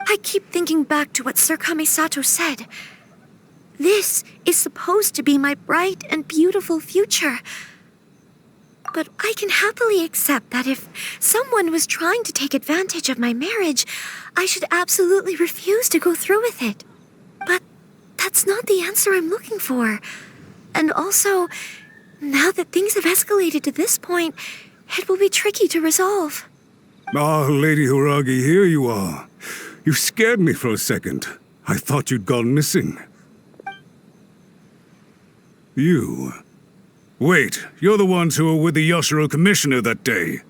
I keep thinking back to what Sir Kamisato said. This is supposed to be my bright and beautiful future. But I can happily accept that if someone was trying to take advantage of my marriage, I should absolutely refuse to go through with it. But that's not the answer I'm looking for. And also, now that things have escalated to this point, it will be tricky to resolve. Ah, Lady Hiiragi, here you are. You scared me for a second. I thought you'd gone missing. You... Wait, you're the ones who were with the Yashiro Commissioner that day.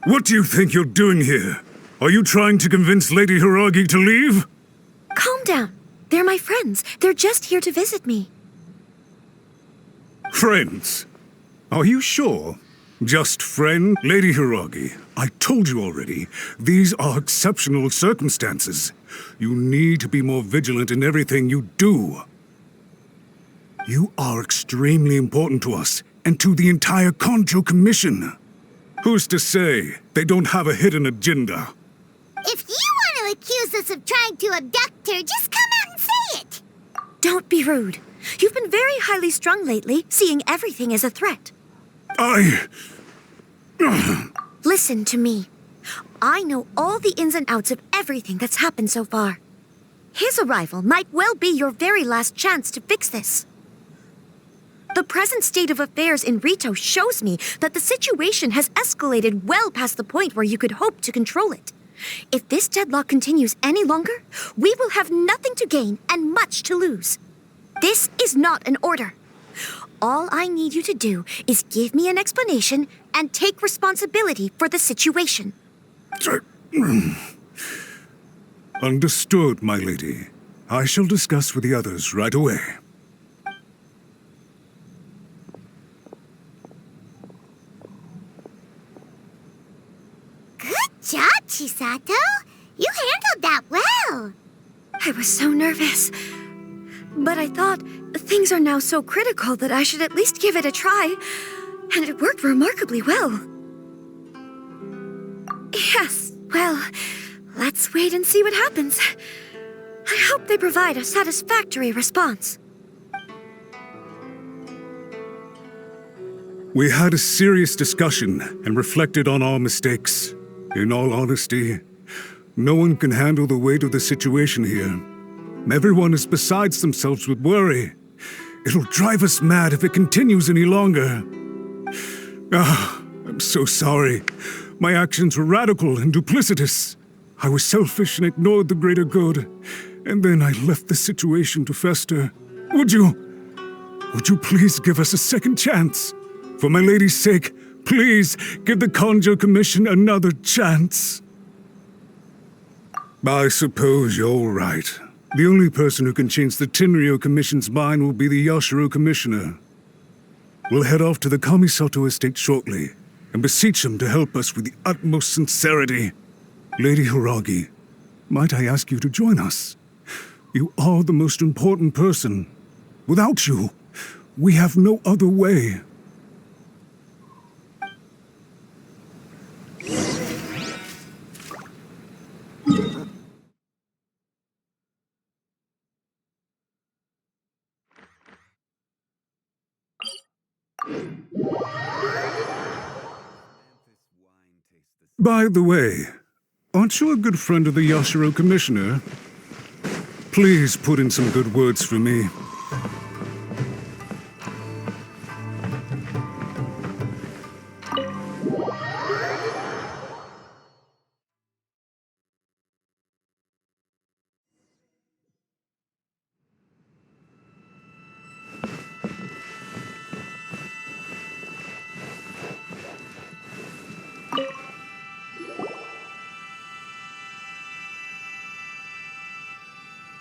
What do you think you're doing here? Are you trying to convince Lady Hiiragi to leave? Calm down. They're my friends. They're just here to visit me. Friends? Are you sure? Just friend? Lady Hiiragi, I told you already, these are exceptional circumstances. You need to be more vigilant in everything you do. You are extremely important to us, and to the entire Kanjou Commission. Who's to say they don't have a hidden agenda? If you want to accuse us of trying to abduct her, just come out and say it! Don't be rude. You've been very highly strung lately, seeing everything as a threat. Listen to me. I know all the ins and outs of everything that's happened so far. His arrival might well be your very last chance to fix this. The present state of affairs in Ritou shows me that the situation has escalated well past the point where you could hope to control it. If this deadlock continues any longer, we will have nothing to gain and much to lose. This is not an order. All I need you to do is give me an explanation and take responsibility for the situation. Understood, my lady. I shall discuss with the others right away. Good job, Chisato. You handled that well. I was so nervous. But I thought things are now so critical that I should at least give it a try. And it worked remarkably well. Yes, well, let's wait and see what happens. I hope they provide a satisfactory response. We had a serious discussion and reflected on our mistakes. In all honesty, no one can handle the weight of the situation here. Everyone is besides themselves with worry. It'll drive us mad if it continues any longer. I'm so sorry. My actions were radical and duplicitous. I was selfish and ignored the greater good. And then I left the situation to fester. Would you please give us a second chance? For my lady's sake, please give the Kanjou Commission another chance. I suppose you're right. The only person who can change the Tenryou Commission's mind will be the Yashiro Commissioner. We'll head off to the Kamisato Estate shortly and beseech him to help us with the utmost sincerity. Lady Hiiragi, might I ask you to join us? You are the most important person. Without you, we have no other way. By the way, aren't you a good friend of the Yashiro Commissioner? Please put in some good words for me.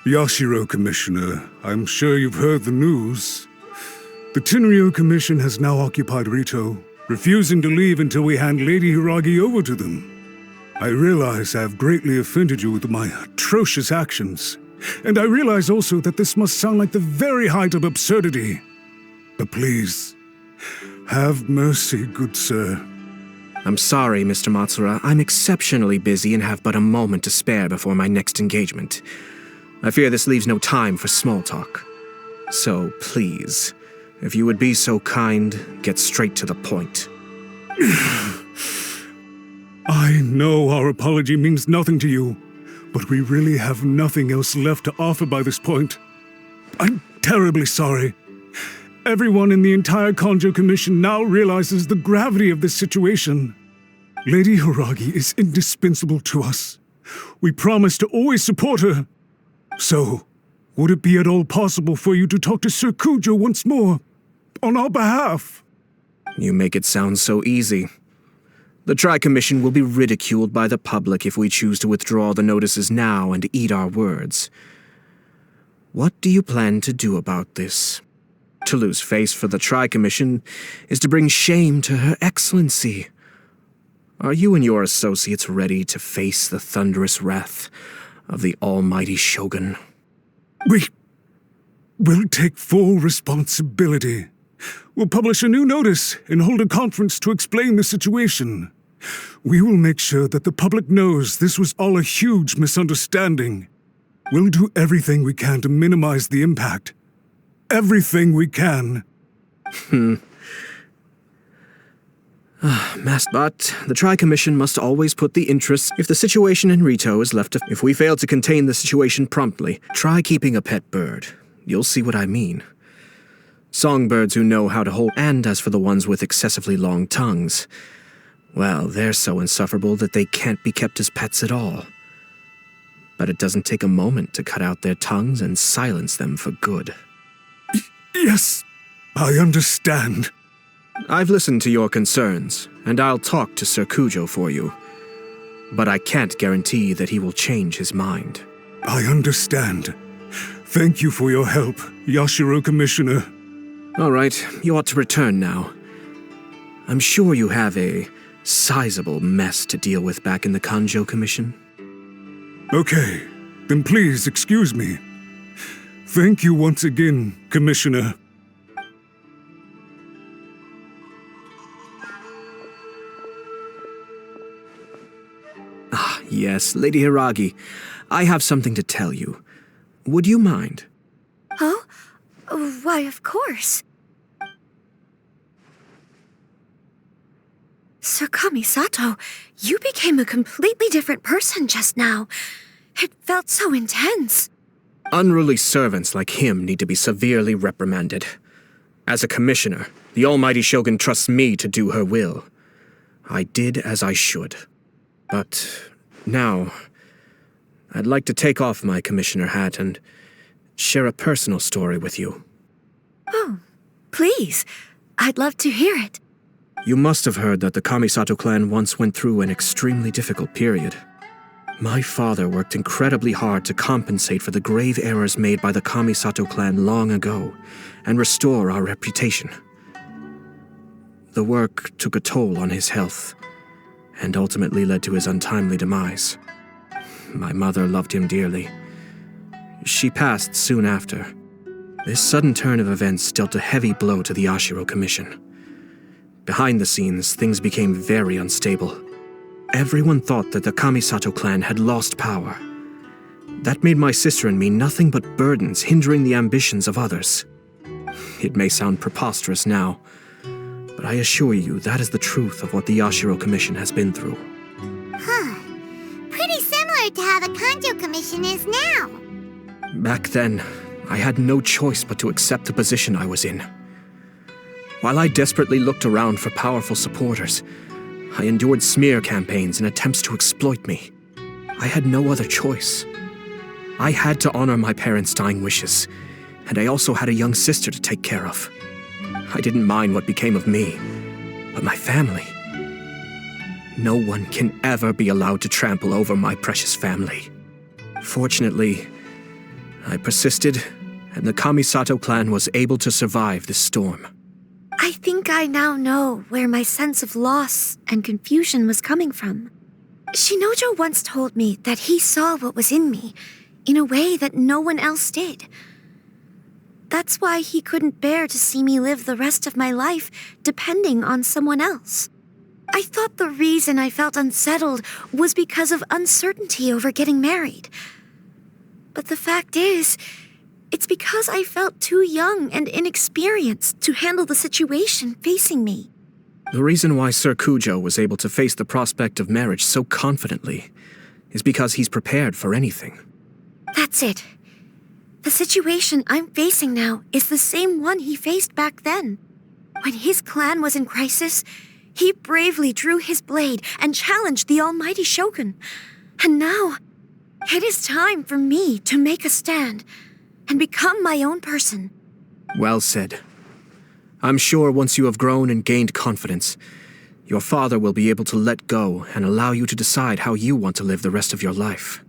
Yashiro Commissioner, I'm sure you've heard the news. The Tenryou Commission has now occupied Ritou, refusing to leave until we hand Lady Hiiragi over to them. I realize I have greatly offended you with my atrocious actions, and I realize also that this must sound like the very height of absurdity. But please, have mercy, good sir. I'm sorry, Mr. Matsura. I'm exceptionally busy and have but a moment to spare before my next engagement. I fear this leaves no time for small talk. So, please, if you would be so kind, get straight to the point. I know our apology means nothing to you, but we really have nothing else left to offer by this point. I'm terribly sorry. Everyone in the entire Kanjou Commission now realizes the gravity of this situation. Lady Hiiragi is indispensable to us. We promise to always support her. So, would it be at all possible for you to talk to Sir Kujou once more, on our behalf? You make it sound so easy. The Tri-Commission will be ridiculed by the public if we choose to withdraw the notices now and eat our words. What do you plan to do about this? To lose face for the Tri-Commission is to bring shame to Her Excellency. Are you and your associates ready to face the thunderous wrath of the almighty Shogun? We'll take full responsibility. We'll publish a new notice and hold a conference to explain the situation. We will make sure that the public knows this was all a huge misunderstanding. We'll do everything we can to minimize the impact. Everything we can. But the Tri-Commission must always put the interests. If the situation in Ritou is left to... If we fail to contain the situation promptly, try keeping a pet bird. You'll see what I mean. Songbirds who know how to hold... And as for the ones with excessively long tongues, well, they're so insufferable that they can't be kept as pets at all. But it doesn't take a moment to cut out their tongues and silence them for good. Yes, I understand. I've listened to your concerns, and I'll talk to Sir Kujou for you. But I can't guarantee that he will change his mind. I understand. Thank you for your help, Yashiro Commissioner. All right, you ought to return now. I'm sure you have a sizable mess to deal with back in the Kanjou Commission. Okay, then please excuse me. Thank you once again, Commissioner. Yes, Lady Hiiragi, I have something to tell you. Would you mind? Oh? Why, of course. Sir Kamisato, you became a completely different person just now. It felt so intense. Unruly servants like him need to be severely reprimanded. As a commissioner, the almighty shogun trusts me to do her will. I did as I should. But now, I'd like to take off my commissioner hat and share a personal story with you. Oh, please. I'd love to hear it. You must have heard that the Kamisato clan once went through an extremely difficult period. My father worked incredibly hard to compensate for the grave errors made by the Kamisato clan long ago and restore our reputation. The work took a toll on his health and ultimately led to his untimely demise. My mother loved him dearly. She passed soon after. This sudden turn of events dealt a heavy blow to the Yashiro Commission. Behind the scenes, things became very unstable. Everyone thought that the Kamisato clan had lost power. That made my sister and me nothing but burdens, hindering the ambitions of others. It may sound preposterous now, but I assure you that is the truth of what the Yashiro Commission has been through. Huh. Pretty similar to how the Kanjou Commission is now. Back then, I had no choice but to accept the position I was in. While I desperately looked around for powerful supporters, I endured smear campaigns and attempts to exploit me. I had no other choice. I had to honor my parents' dying wishes, and I also had a young sister to take care of. I didn't mind what became of me, but my family. No one can ever be allowed to trample over my precious family. Fortunately, I persisted, and the Kamisato clan was able to survive this storm. I think I now know where my sense of loss and confusion was coming from. Shinnojou once told me that he saw what was in me in a way that no one else did. That's why he couldn't bear to see me live the rest of my life depending on someone else. I thought the reason I felt unsettled was because of uncertainty over getting married. But the fact is, it's because I felt too young and inexperienced to handle the situation facing me. The reason why Sir Kujou was able to face the prospect of marriage so confidently is because he's prepared for anything. That's it. The situation I'm facing now is the same one he faced back then. When his clan was in crisis, he bravely drew his blade and challenged the almighty shogun. And now, it is time for me to make a stand and become my own person. Well said. I'm sure once you have grown and gained confidence, your father will be able to let go and allow you to decide how you want to live the rest of your life.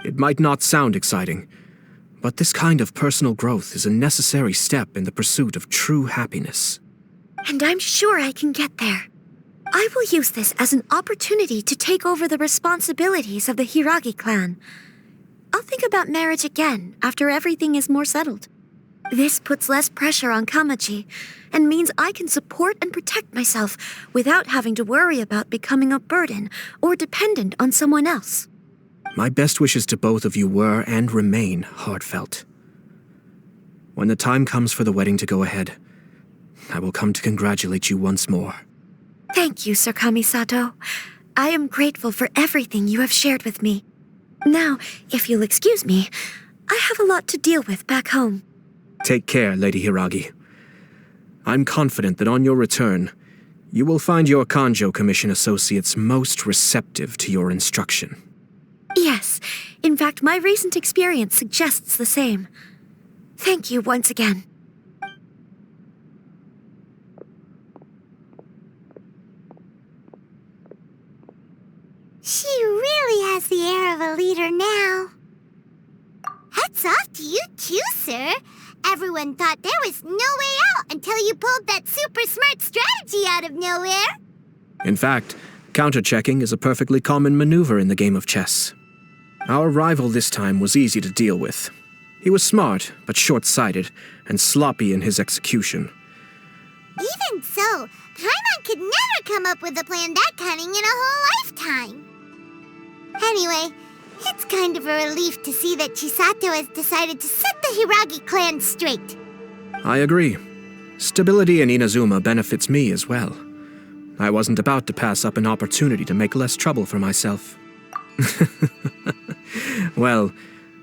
It might not sound exciting, but this kind of personal growth is a necessary step in the pursuit of true happiness. And I'm sure I can get there. I will use this as an opportunity to take over the responsibilities of the Hiiragi clan. I'll think about marriage again after everything is more settled. This puts less pressure on Kamaji and means I can support and protect myself without having to worry about becoming a burden or dependent on someone else. My best wishes to both of you were and remain heartfelt. When the time comes for the wedding to go ahead, I will come to congratulate you once more. Thank you, Sir Kamisato. I am grateful for everything you have shared with me. Now, if you'll excuse me, I have a lot to deal with back home. Take care, Lady Hiiragi. I'm confident that on your return, you will find your Kanjou Commission associates most receptive to your instruction. Yes, in fact, my recent experience suggests the same. Thank you once again. She really has the air of a leader now. Hats off to you too, sir. Everyone thought there was no way out until you pulled that super smart strategy out of nowhere. In fact, counter-checking is a perfectly common maneuver in the game of chess. Our rival this time was easy to deal with. He was smart, but short-sighted, and sloppy in his execution. Even so, Paimon could never come up with a plan that cunning in a whole lifetime. Anyway, it's kind of a relief to see that Chisato has decided to set the Hiiragi clan straight. I agree. Stability in Inazuma benefits me as well. I wasn't about to pass up an opportunity to make less trouble for myself. Well,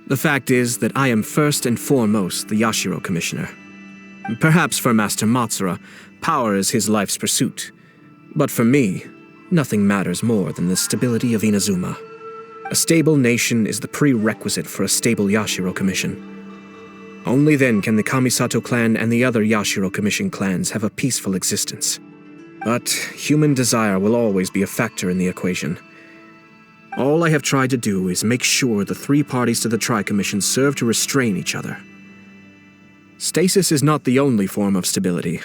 the fact is that I am first and foremost the Yashiro Commissioner. Perhaps for Master Matsura, power is his life's pursuit. But for me, nothing matters more than the stability of Inazuma. A stable nation is the prerequisite for a stable Yashiro Commission. Only then can the Kamisato clan and the other Yashiro Commission clans have a peaceful existence. But human desire will always be a factor in the equation. All I have tried to do is make sure the three parties to the Tri-Commission serve to restrain each other. Stasis is not the only form of stability.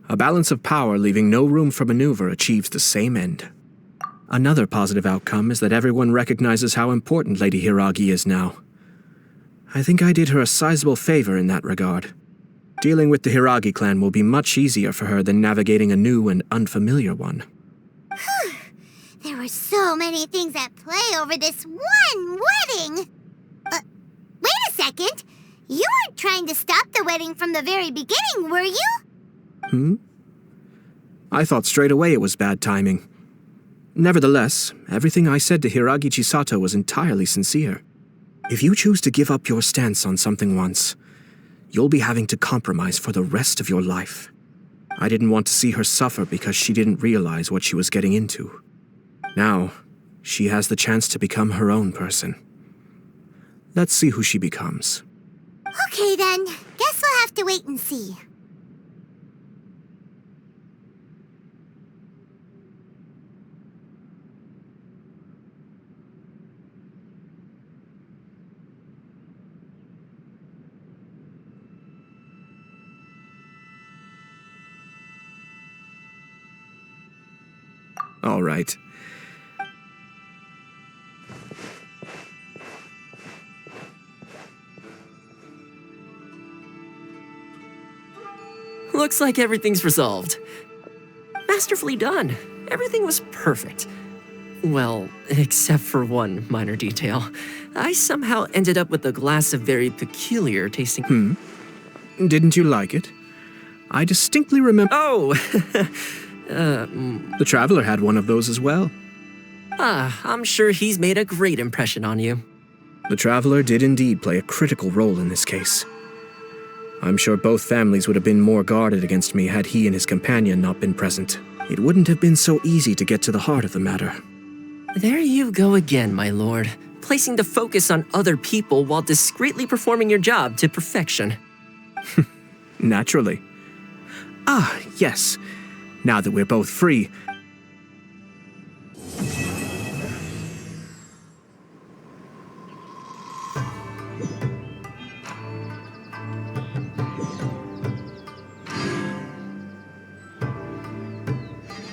A balance of power leaving no room for maneuver achieves the same end. Another positive outcome is that everyone recognizes how important Lady Hiiragi is now. I think I did her a sizable favor in that regard. Dealing with the Hiiragi clan will be much easier for her than navigating a new and unfamiliar one. There were so many things at play over this one wedding! Wait a second! You weren't trying to stop the wedding from the very beginning, were you? I thought straight away it was bad timing. Nevertheless, everything I said to Hiiragi Chisato was entirely sincere. If you choose to give up your stance on something once, you'll be having to compromise for the rest of your life. I didn't want to see her suffer because she didn't realize what she was getting into. Now, she has the chance to become her own person. Let's see who she becomes. Okay then, guess we'll have to wait and see. All right. Looks like everything's resolved. Masterfully done. Everything was perfect. Well, except for one minor detail. I somehow ended up with a glass of very peculiar tasting... Didn't you like it? I distinctly remember... Oh! The Traveler had one of those as well. I'm sure he's made a great impression on you. The Traveler did indeed play a critical role in this case. I'm sure both families would have been more guarded against me had he and his companion not been present. It wouldn't have been so easy to get to the heart of the matter. There you go again, my lord. Placing the focus on other people while discreetly performing your job to perfection. Naturally. Yes. Now that we're both free,